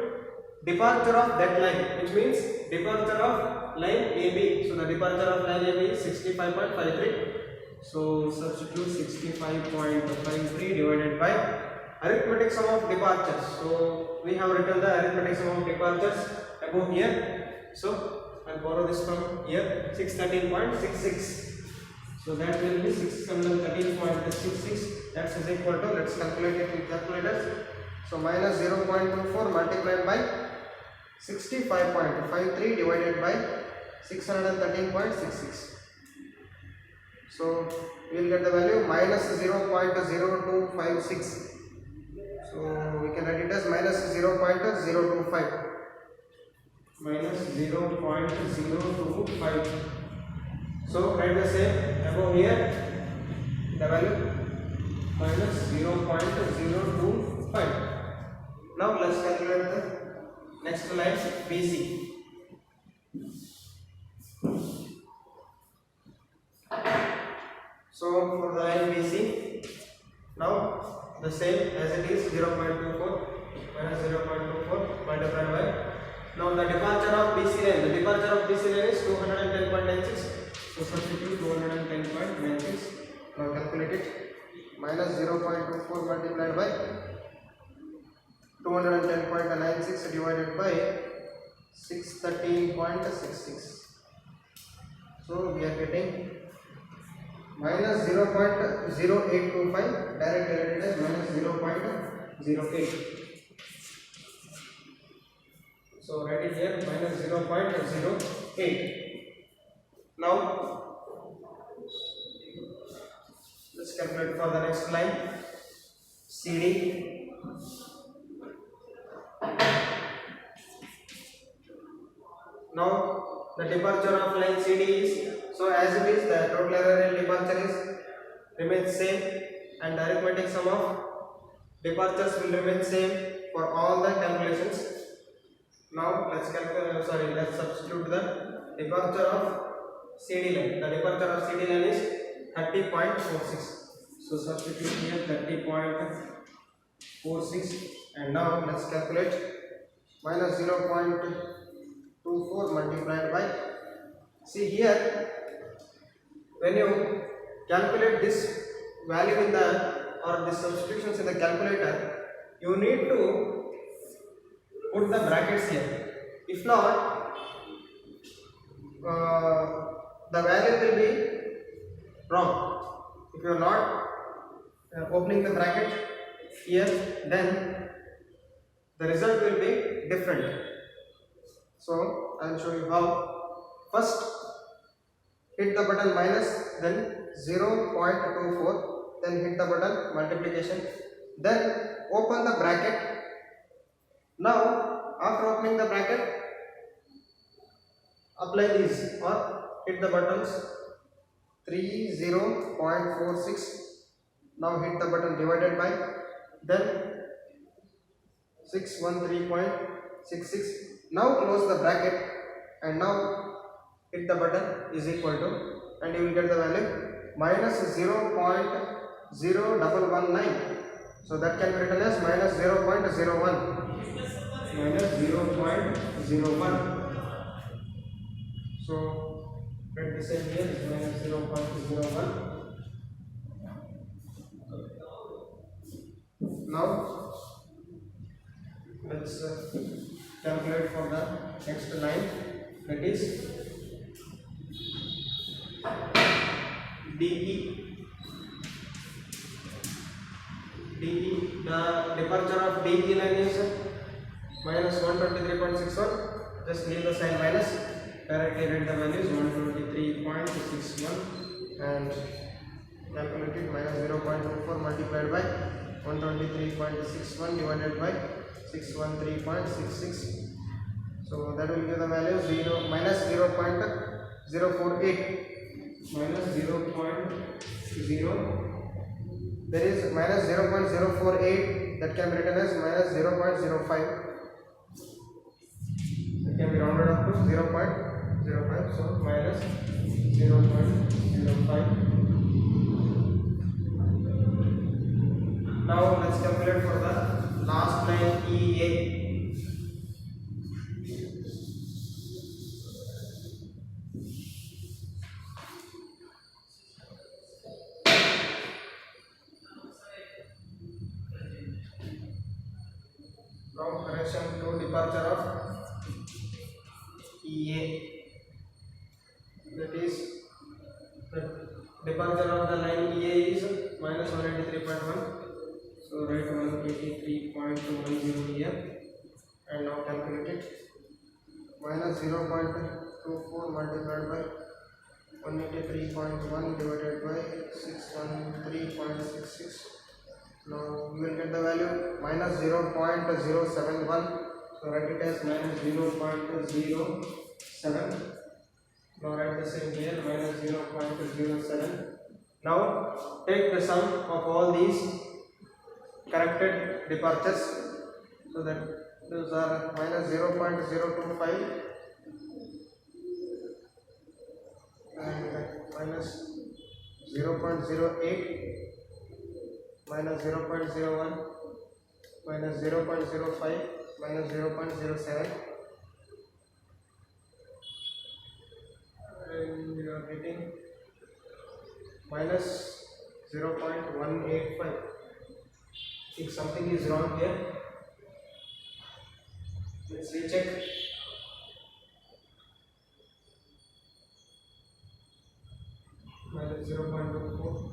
departure of that line, which means departure of line AB. So the departure of line AB is 65.53. So substitute 65.53 divided by arithmetic sum of departures. So we have written the arithmetic sum of departures above here. So I'll borrow this from here, 613.66. So that will be 613.66. That is equal to, let's calculate it with calculators. So minus 0.24 multiplied by 65.53 divided by 613.66. So we will get the value minus 0.0256. So we can write it as minus 0.025. Minus 0.025. So write the same above here, the value minus 0.025. Now let's calculate the next line, BC. So for the line BC, now the same as it is, 0.24 minus 0.24 multiplied by, now the departure of BC line, the departure of BC line is 210.96. So substitute 210.96. Now calculate it, minus 0.24 multiplied by 210.96 divided by 613.66. So we are getting minus 0.0825, directly written as minus 0.08. So write it here, minus 0.08. Now let's calculate for the next line, CD. Now the departure of line CD is, so as it is, the total error in departure is remains same, and the arithmetic sum of departures will remain same for all the calculations. Now let's calculate, let's substitute the departure of CD line. The departure of CD line is 30.46. So substitute here 30.46, and now let's calculate minus 0.24 multiplied by, see here, when you calculate this value in the, or the substitutions in the calculator, you need to put the brackets here. If not, the value will be wrong. If you are not opening the bracket here, then the result will be different. So I will show you how. First, hit the button minus, then 0.24, then hit the button multiplication, then open the bracket. Now after opening the bracket, apply these or hit the buttons 30.46. Now hit the button divided by, then 613.66. Now close the bracket and now hit the button is equal to, and you will get the value minus 0.0119. So that can be written as minus 0.01. Minus 0.01. So let me say here is minus 0.01. Now let's calculate for the next line, that is DE. The departure of DE line is minus 123.61. Just leave the sign minus, directly write the values 123.61 and calculate it. Minus 0.24 multiplied by 123.61 divided by 613.66. So that will give the value minus 0.048. Minus 0.0. There is minus 0.048, that can be written as minus 0.05. It can be rounded up to 0.05. So minus 0.05. Now let's calculate for the last line EA. Now correction to departure of EA, that is the departure of the line EA is minus 183.1. So write 183.10 here and now calculate it. Minus 0.24 multiplied by 183.1 divided by 613.66. Now we will get the value minus 0.071. So write it as minus 0.07. Now write the same here, minus 0.07. Now take the sum of all these corrected departures. So that those are minus 0.025 and minus 0.08, minus 0.01, minus 0.05, minus 0.07, and we are getting minus 0.185. If something is wrong here, let's recheck. Minus 0.24.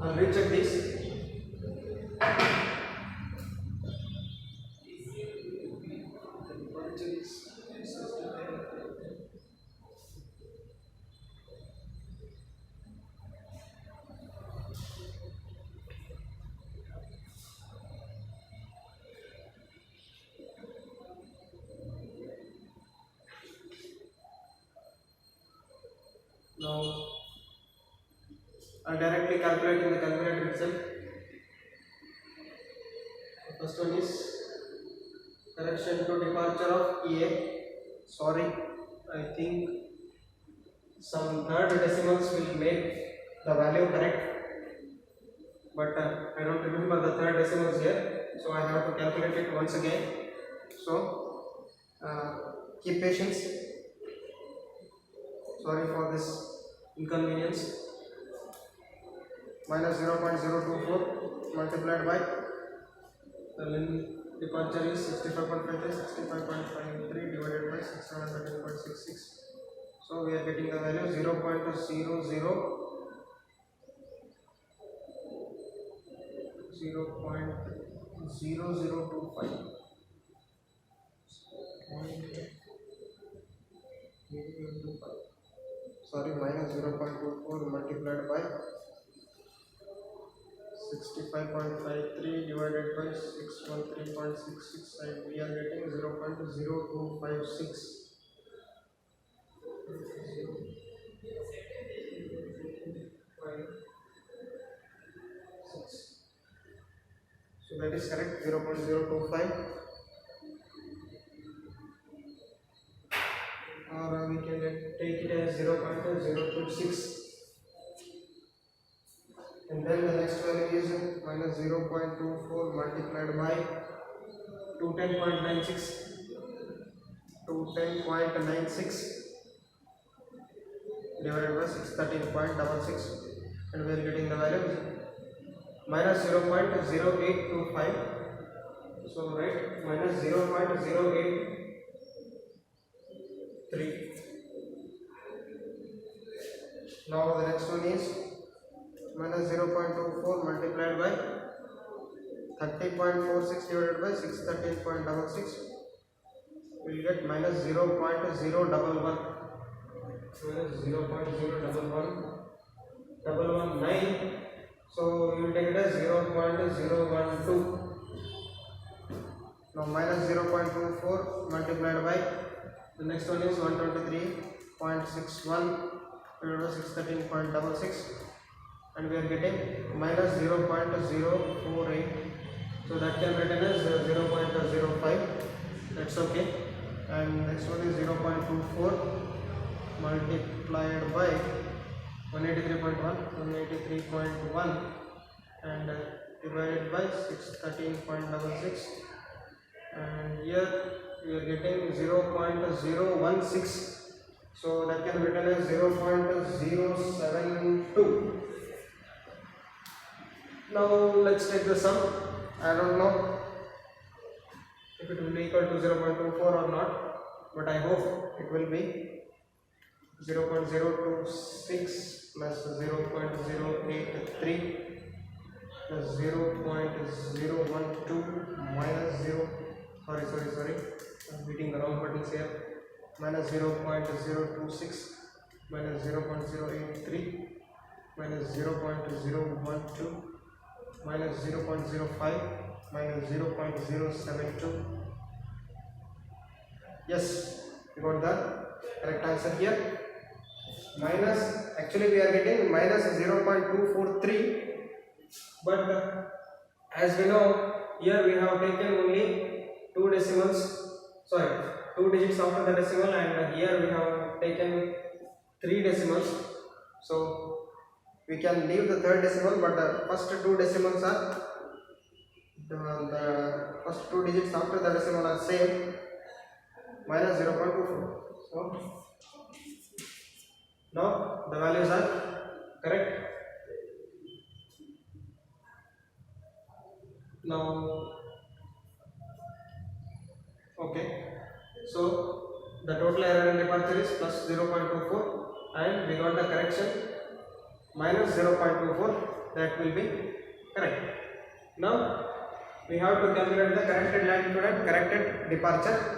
I'll recheck this. Now I'll directly calculate in the calculator itself. The first one is correction to departure of EA. Sorry, I think some third decimals will make the value correct, but I don't remember the third decimals here, so I have to calculate it once again. So keep patience. Sorry for this inconvenience. Minus 0.024 multiplied by the departure is 65.53, 65.53 divided by 613.66. So we are getting the value 0.00 0.0025. Sorry, minus 0.24 multiplied by 65.53 divided by 613.66, and we are getting 0.0256. So that is correct, 0.025, or we can take it as 0.026. And then the next value is minus 0.24 multiplied by 210.96 divided by 613.66, and we are getting the value minus 0.0825. So right, minus 0.083. Now the next one is minus 0.24 multiplied by 30.46 divided by 613.66. We will get minus 0.011. Minus 0.0119. So you will take it as 0.012. Now minus 0.24 multiplied by the next one is 123.61 divided by 613.66, and we are getting minus 0.048. So that can be written as 0.05. That's okay. And next one is 0.24 multiplied by 183.1 and divided by 613.66, and here we are getting 0.016. So that can be written as 0.072. Now let's take the sum. I don't know if it will be equal to 0.24 or not, but I hope it will be 0.026 plus 0.083 plus 0.012 minus 0. Sorry, I'm hitting the wrong buttons here. Minus 0.026 minus 0.083 minus 0.012 minus 0.05 minus 0.072. Yes, we got the correct answer here. Minus, actually we are getting minus 0.243, but as we know, here we have taken only two digits after the decimal, and here we have taken 3 decimals. So we can leave the third decimal, but the first two decimals are the first two digits after the decimal are same, minus 0.24. So now the values are correct. Now okay, so the total error in departure is plus 0.24, and we got the correction minus 0.24. That will be correct. Now we have to calculate the corrected latitude and corrected departure.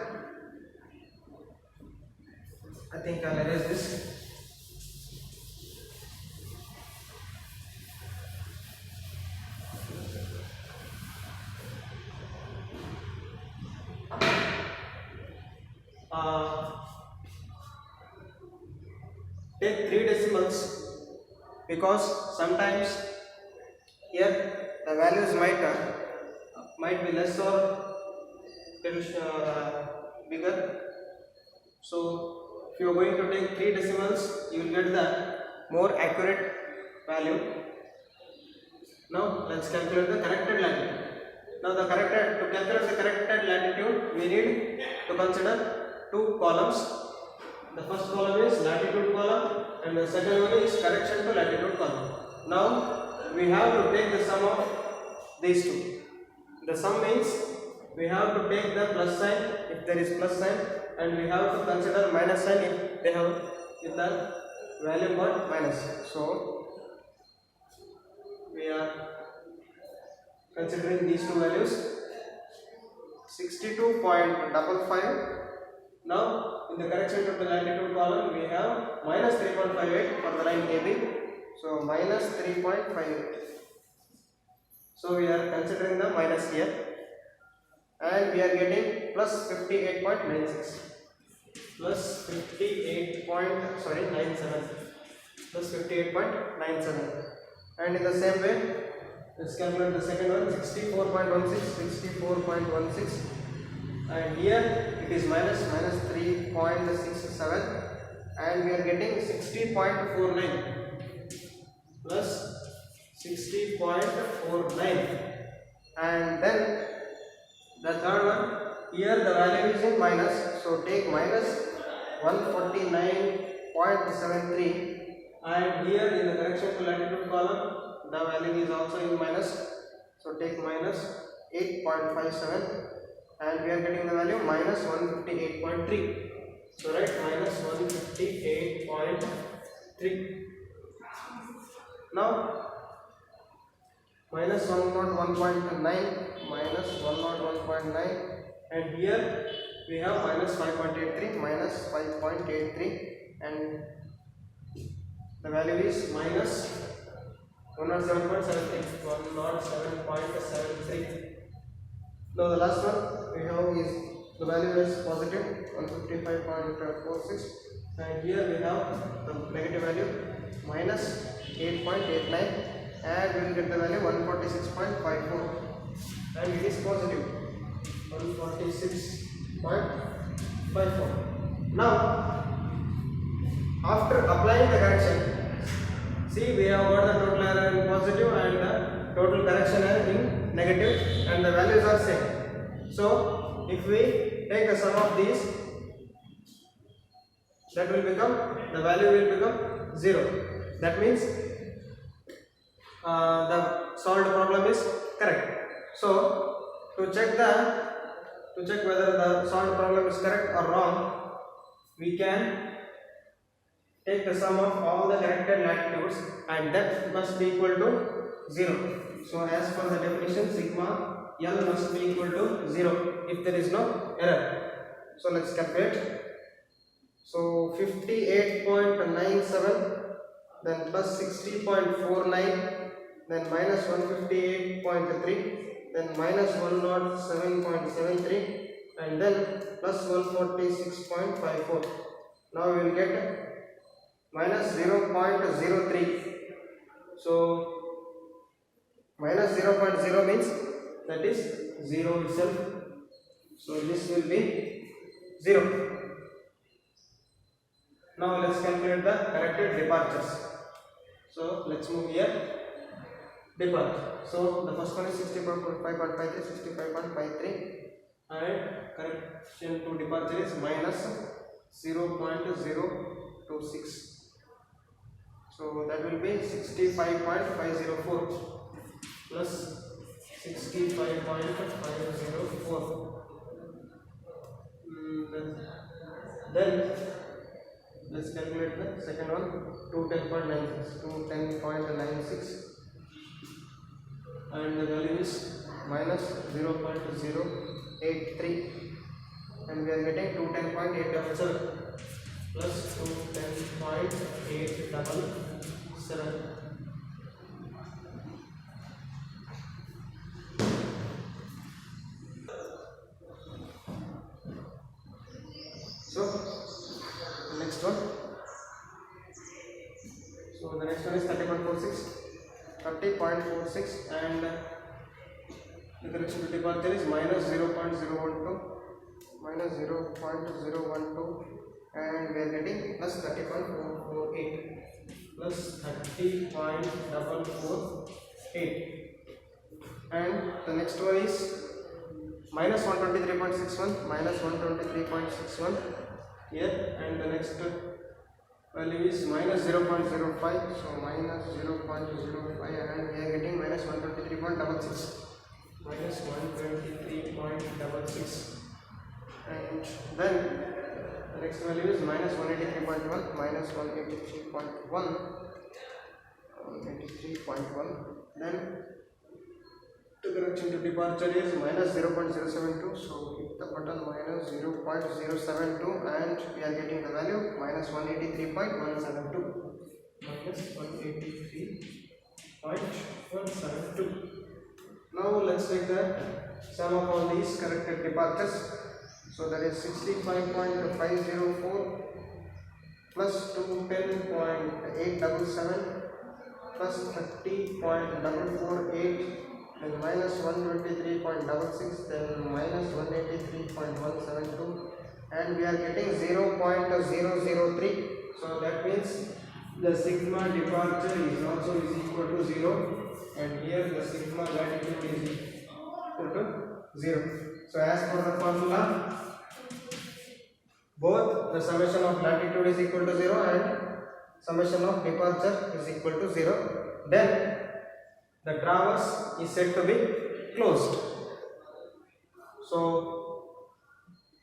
I think I'll erase this. Take 3 decimals, because sometimes here the values might be less or bigger. So if you are going to take 3 decimals, you will get the more accurate value. Now let's calculate the corrected latitude. Now to calculate the corrected latitude, we need to consider 2 columns. The first column is latitude column, and the second one is correction to latitude column. Now we have to take the sum of these two. The sum means we have to take the plus sign if there is plus sign, and we have to consider minus sign if the value got minus. So we are considering these two values, 62.55. Now in the correction to the latitude column we have minus 3.58 for the line AB, so minus 3.58. So we are considering the minus here, and we are getting plus 58.96, plus 97, plus 58.97. And in the same way, let's calculate the second one, 64.16, and here it is minus 3.67, and we are getting 60.49 plus 60.49. And then the third one, here the value is in minus, so take minus 149.73, and here in the correction to latitude column the value is also in minus, so take minus 8.57, and we are getting the value minus 158.3. So write minus 158.3. Now minus 101.9, minus 101.9, and here we have minus 5.83, minus 5.83, and the value is minus 107.73. Now the last one we have is the value is positive 155.46, and here we have the negative value minus 8.89, and we will get the value 146.54, and it is positive 146.54. Now after applying the correction, see we have got the total error in positive and the total correction error in negative, and the values are same. So if we take the sum of these, that will become, the value will become 0. That means the solved problem is correct. So to check whether the solved problem is correct or wrong, we can take the sum of all the corrected latitudes, and that must be equal to 0. So as per the definition, sigma L must be equal to 0 if there is no error. So let's calculate. So 58.97, then plus 60.49, then minus 158.3, then minus 107.73, and then plus 146.54. Now we will get minus 0.03. So minus 0.0 means that is 0 itself. So this will be 0. Now let's calculate the corrected departures. So let's move here. Departure. So the first one is 65.53, 65.53, and correction to departure is minus 0.026. So that will be 65.504 plus 65.504. Then let's calculate the second one, 210.96, and the value is minus 0.083, and we are getting 210.877 plus 210.877. So the next one. So the next one is 30.46, and the correction to departure is minus 0.012, minus 0.012, and we are getting plus 30.448, plus 30.448, and the next one is minus 123.61, minus 123.61 here, and the next value is minus 0.05, so minus 0.05, and we are getting minus 123.66, minus 123.66, and then the next value is minus 183.1, minus 183.1, then the correction to departure is minus 0.072. So hit the button minus 0.072 and we are getting the value minus 183.172. Minus 183.172. Now let's take the sum of all these corrected departures. So that is 65.504 plus 210.877 plus 30.448, then minus 123.66, then minus 183.172, and we are getting 0.003. So that means the sigma departure is also equal to 0, and here the sigma latitude is equal to 0. So as per the formula, both the summation of latitude is equal to 0 and summation of departure is equal to 0. Then the traverse is said to be closed. So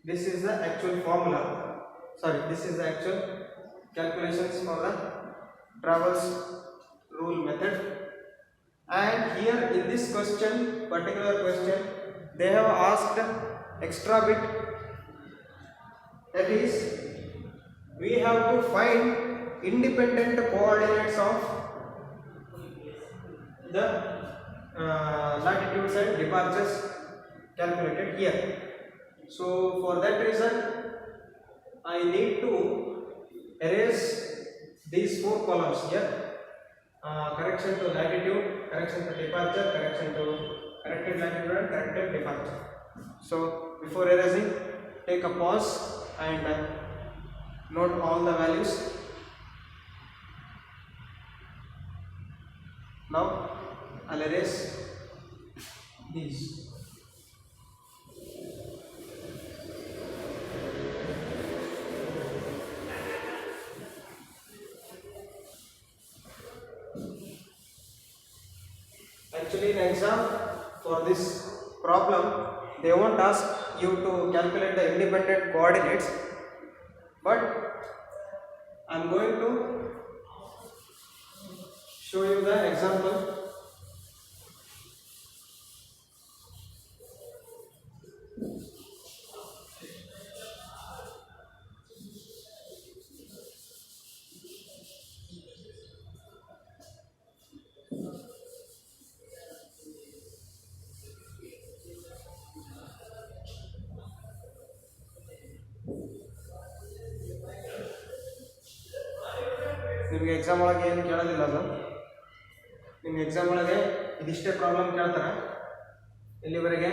this is the actual formula. Sorry, this is the actual calculations for the traverse rule method. And here in this question, particular question, they have asked extra bit. That is, we have to find independent coordinates of the latitudes and departures calculated here. So for that reason, I need to erase these 4 columns here. Correction to latitude, correction to departure, correction to corrected latitude and corrected departure. So before erasing, take a pause and note all the values. Now I'll erase these. Actually in exam, for this problem, they won't ask you to calculate the independent coordinates, but I am going to show you the example. ನಿಮಗೆ exam ಒಳಗೆ ಏನು ಕೇಳೋದಿಲ್ಲ ಅದು. ನಿಮಗೆ exam ಒಳಗೆ ಇದಿಷ್ಟೇ problem ಕೇಳ್ತಾರೆ. ಇಲ್ಲಿವರೆಗೆ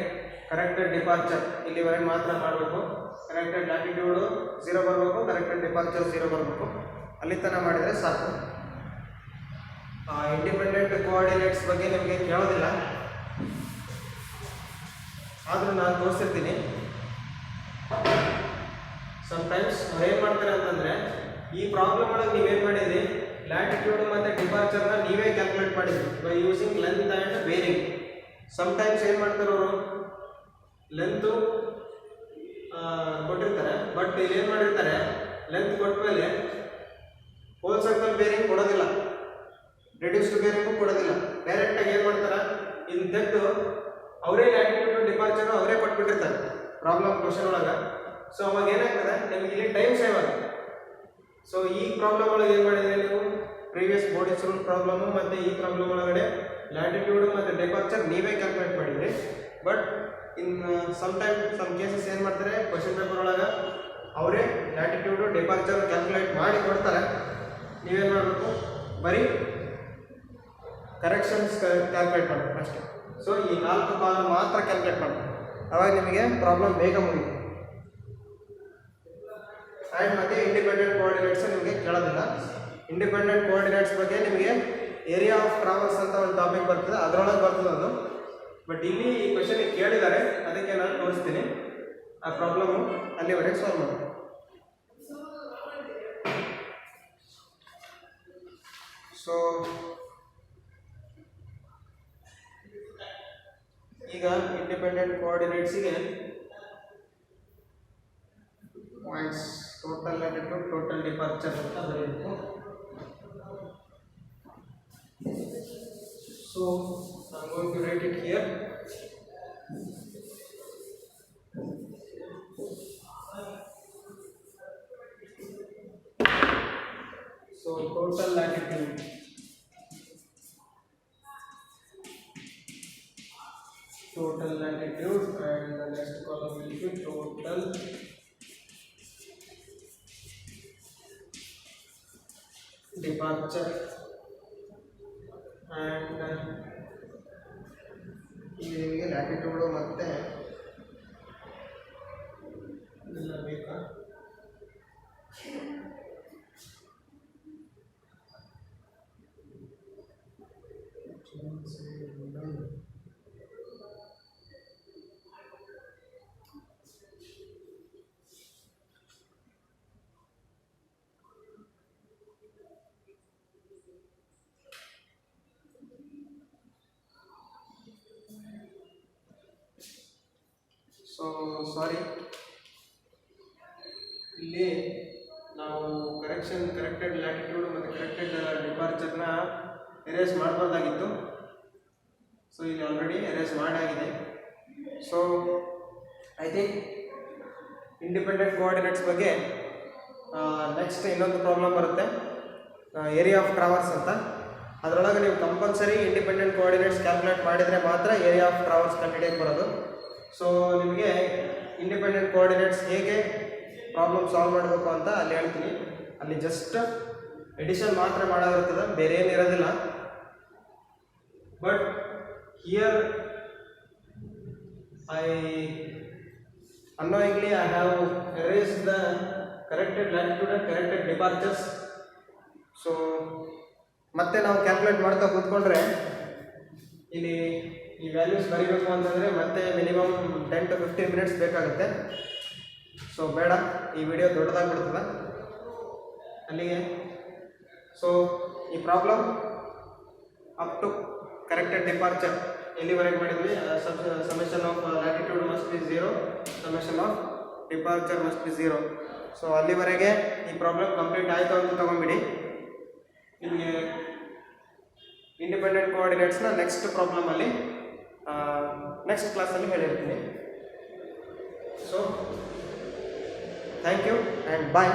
ಕರೆಕ್ಟೆಡ್ ಡಿಪಾರ್ಚರ್ ಇಲ್ಲಿವರೆಗೆ ಮಾತ್ರ ಮಾಡಬೇಕು. ಕರೆಕ್ಟೆಡ್ ಲ್ಯಾಟಿಟ್ಯೂಡು 0 ಬರಬೇಕು, ಕರೆಕ್ಟೆಡ್ ಡಿಪಾರ್ಚರ್ 0 ಬರಬೇಕು. ಅಲ್ಲಿ ತನಕ ಮಾಡಿದರೆ ಸಾಕು. ಇಂಡಿಪೆಂಡೆಂಟ್ ಕೋಆರ್ಡಿನೇಟ್ಸ್ ಬಗ್ಗೆ ನಿಮಗೆ ಕೇಳೋದಿಲ್ಲ, ಆದರೂ ನಾನು ತೋರಿಸಿರ್ತೀನಿ. ಸಮ್ಟೈಮ್ಸ್ ಅವ್ರು ಏನು ಮಾಡ್ತಾರೆ ಅಂತಂದರೆ, ಈ ಪ್ರಾಬ್ಲಮ್ ಒಳಗೆ ನೀವೇನು ಮಾಡಿದ್ರಿ, ಲ್ಯಾಟಿಟ್ಯೂಡ್ ಮತ್ತು ಡಿಪಾರ್ಚರ್ನ ನೀವೇ ಕ್ಯಾಲ್ಕುಲೇಟ್ ಮಾಡಿದ್ರಿ by using length and bearing. Sometimes ಏನು ಮಾಡ್ತಾರೆ ಅವರು, ಲೆಂತು ಕೊಟ್ಟಿರ್ತಾರೆ, ಬಟ್ ಇಲ್ಲಿ ಏನು ಮಾಡಿರ್ತಾರೆ, ಲೆಂತ್ ಕೊಟ್ಟ ಮೇಲೆ ಹೋಲ್ ಸರ್ಕಲ್ ಬೇರಿಂಗ್ ಕೊಡೋದಿಲ್ಲ, ರಿಡ್ಯೂಸ್ಡ್ ಬೇರಿಂಗು ಕೊಡೋದಿಲ್ಲ. ಡೈರೆಕ್ಟಾಗಿ ಏನು ಮಾಡ್ತಾರೆ, ಇದನ್ನ ತೆಗೆದು ಅವರೇ ಲ್ಯಾಟಿಟ್ಯೂಡ್ ಡಿಪಾರ್ಚರ್ ಅವರೇ ಕೊಟ್ಬಿಟ್ಟಿರ್ತಾರೆ ಪ್ರಾಬ್ಲಮ್ ಕ್ವಶನ್ ಒಳಗೆ. ಸೊ ಅವಾಗ ಏನಾಗ್ತದೆ, ನಿಮಗೆ ಇಲ್ಲಿ ಟೈಮ್ ಸೇವ್ ಆಗುತ್ತೆ. ಸೊ ಈ ಪ್ರಾಬ್ಲಮ್ ಒಳಗೆ ಏನು ಮಾಡಿದ್ರೆ ನೀವು, ಪ್ರೀವಿಯಸ್ ಬೋರ್ಡಿಸ್ ರೂಲ್ ಪ್ರಾಬ್ಲಮು ಮತ್ತು ಈ ಪ್ರಾಬ್ಲಮ್ ಒಳಗಡೆ ಲ್ಯಾಟಿಟ್ಯೂಡು ಮತ್ತು ಡಿಪಾರ್ಚರ್ ನೀವೇ ಕ್ಯಾಲ್ಕುಲೇಟ್ ಮಾಡಿದ್ರಿ. ಬಟ್ ಇನ್ ಸಮ್ ಕೇಸಸ್ ಏನು ಮಾಡ್ತಾರೆ, ಕ್ವಶನ್ ಪೇಪರ್ ಒಳಗೆ ಅವರೇ ಲ್ಯಾಟಿಟ್ಯೂಡು ಡಿಪಾರ್ಚರ್ ಕ್ಯಾಲ್ಕುಲೇಟ್ ಮಾಡಿ ಕೊಡ್ತಾರೆ. ನೀವೇನು ಮಾಡಬೇಕು, ಬರೀ ಕರೆಕ್ಷನ್ಸ್ ಕ್ಯಾಲ್ಕುಲೇಟ್ ಮಾಡಬೇಕು ಅಷ್ಟೇ. ಸೊ ಈ 4 ಕಾಲಮ್ ಮಾತ್ರ ಕ್ಯಾಲ್ಕುಲೇಟ್ ಮಾಡಬೇಕು, ಅವಾಗ ನಿಮಗೆ ಪ್ರಾಬ್ಲಮ್ ಬೇಗ ಮುಗಿಯುತ್ತೆ. ಆ್ಯಂಡ್ ಮತ್ತು ಇಂಡಿಪೆಂಡೆಂಟ್ ಕೋಆರ್ಡಿನೇಟ್ಸ್ ನಿಮಗೆ ಕೇಳೋದಿಲ್ಲ. ಇಂಡಿಪೆಂಡೆಂಟ್ ಕೋಆರ್ಡಿನೇಟ್ಸ್ ಬಗ್ಗೆ ನಿಮಗೆ ಏರಿಯಾ ಆಫ್ ಟ್ರಾವಲ್ಸ್ ಅಂತ ಒಂದು ಟಾಪಿಕ್ ಬರ್ತದೆ, ಅದರೊಳಗೆ ಬರ್ತದೆ ಅದು. ಬಟ್ ಇಲ್ಲಿ ಈ ಕ್ವೆಶನ್ ಕೇಳಿದ್ದಾರೆ, ಅದಕ್ಕೆ ನಾನು ತೋರಿಸ್ತೀನಿ. ಆ ಪ್ರಾಬ್ಲಮ್ಮು ಅಲ್ಲಿವರೆಗೆ ಸಾಲ್ವ್ ಮಾಡಿ. ಸೊ ಈಗ ಇಂಡಿಪೆಂಡೆಂಟ್ ಕೋಆರ್ಡಿನೇಟ್ಸಿಗೆ points, total latitude, total departure ಅಂತ ಬರೆಯಬೇಕು. So I'm going to write it here. total latitude, and the next column will be total departure, and ಇಲ್ಲಿ ನಿಮಗೆ ಲ್ಯಾಟಿಟ್ಯೂಡ್ ಮತ್ತೆ ಇದೆಲ್ಲ ಬೇಕಾ? ಸೊ ಸಾರಿ, ಇಲ್ಲಿ ನಾವು ಕರೆಕ್ಟೆಡ್ ಲ್ಯಾಟಿಟ್ಯೂಡ್ ಮತ್ತು ಕರೆಕ್ಟೆಡ್ ಡಿಪಾರ್ಚರ್ನ ಎರೇಸ್ ಮಾಡಬಾರ್ದಾಗಿತ್ತು. ಸೊ ಇಲ್ಲಿ ಆಲ್ರೆಡಿ ಎರೇಸ್ ಮಾಡಾಗಿದೆ. So I think independent coordinates ಬಗ್ಗೆ ನೆಕ್ಸ್ಟ್ ಇನ್ನೊಂದು ಪ್ರಾಬ್ಲಮ್ ಬರುತ್ತೆ, ಏರಿಯಾ ಆಫ್ ಟ್ರಾವರ್ಸ್ ಅಂತ. ಅದರೊಳಗೆ ನೀವು ಕಂಪಲ್ಸರಿ ಇಂಡಿಪೆಂಡೆಂಟ್ ಕೋಆರ್ಡಿನೇಟ್ಸ್ ಕ್ಯಾಲ್ಕುಲೇಟ್ ಮಾಡಿದರೆ ಮಾತ್ರ ಏರಿಯಾ ಆಫ್ ಟ್ರಾವರ್ಸ್ ಕಂಡುಹಿಡಿಯಕ್ಕೆ ಬರೋದು. ಸೊ ನಿಮಗೆ ಇಂಡಿಪೆಂಡೆಂಟ್ ಕೋಆರ್ಡಿನೇಟ್ಸ್ ಹೇಗೆ ಪ್ರಾಬ್ಲಮ್ ಸಾಲ್ವ್ ಮಾಡಬೇಕು ಅಂತ ಅಲ್ಲಿ ಹೇಳ್ತೀನಿ. ಅಲ್ಲಿ ಜಸ್ಟ್ ಎಡಿಷನ್ ಮಾತ್ರ ಮಾಡೋದಿರ್ತದೆ, ಬೇರೆ ಏನು ಇರೋದಿಲ್ಲ. But here unknowingly I have erased the corrected latitude and corrected departures. So ಮತ್ತೆ ನಾವು ಕ್ಯಾಲ್ಕುಲೇಟ್ ಮಾಡ್ತಾ ಕೂತ್ಕೊಂಡ್ರೆ ಇಲ್ಲಿ ಈ ವ್ಯಾಲ್ಯೂಸ್ ಬರೀಬೇಕು ಅಂತಂದರೆ ಮತ್ತೆ ಮಿನಿಮಮ್ 10 to 15 ಮಿನಿಟ್ಸ್ ಬೇಕಾಗುತ್ತೆ. ಸೊ ಬೇಡ, ಈ ವಿಡಿಯೋ ದೊಡ್ಡದಾಗ್ಬಿಡ್ತದೆ ಅಲ್ಲಿಗೆ. ಸೊ ಈ problem up to corrected departure ಎಲ್ಲಿವರೆಗೆ ಮಾಡಿದ್ವಿ? Summation of latitude must be 0, summation of departure must be 0. So ಅಲ್ಲಿವರೆಗೆ ಈ ಪ್ರಾಬ್ಲಮ್ ಕಂಪ್ಲೀಟ್ ಆಯಿತು ಅಂತ ತೊಗೊಂಬಿಡಿ. ನಿಮಗೆ ಇಂಡಿಪೆಂಡೆಂಟ್ ಕೋಆರ್ಡಿನೇಟ್ಸ್ನ ನೆಕ್ಸ್ಟ್ ಪ್ರಾಬ್ಲಮಲ್ಲಿ ನೆಕ್ಸ್ಟ್ ಕ್ಲಾಸಲ್ಲಿ ಹೇಳಿರ್ತೀನಿ. So thank you and bye.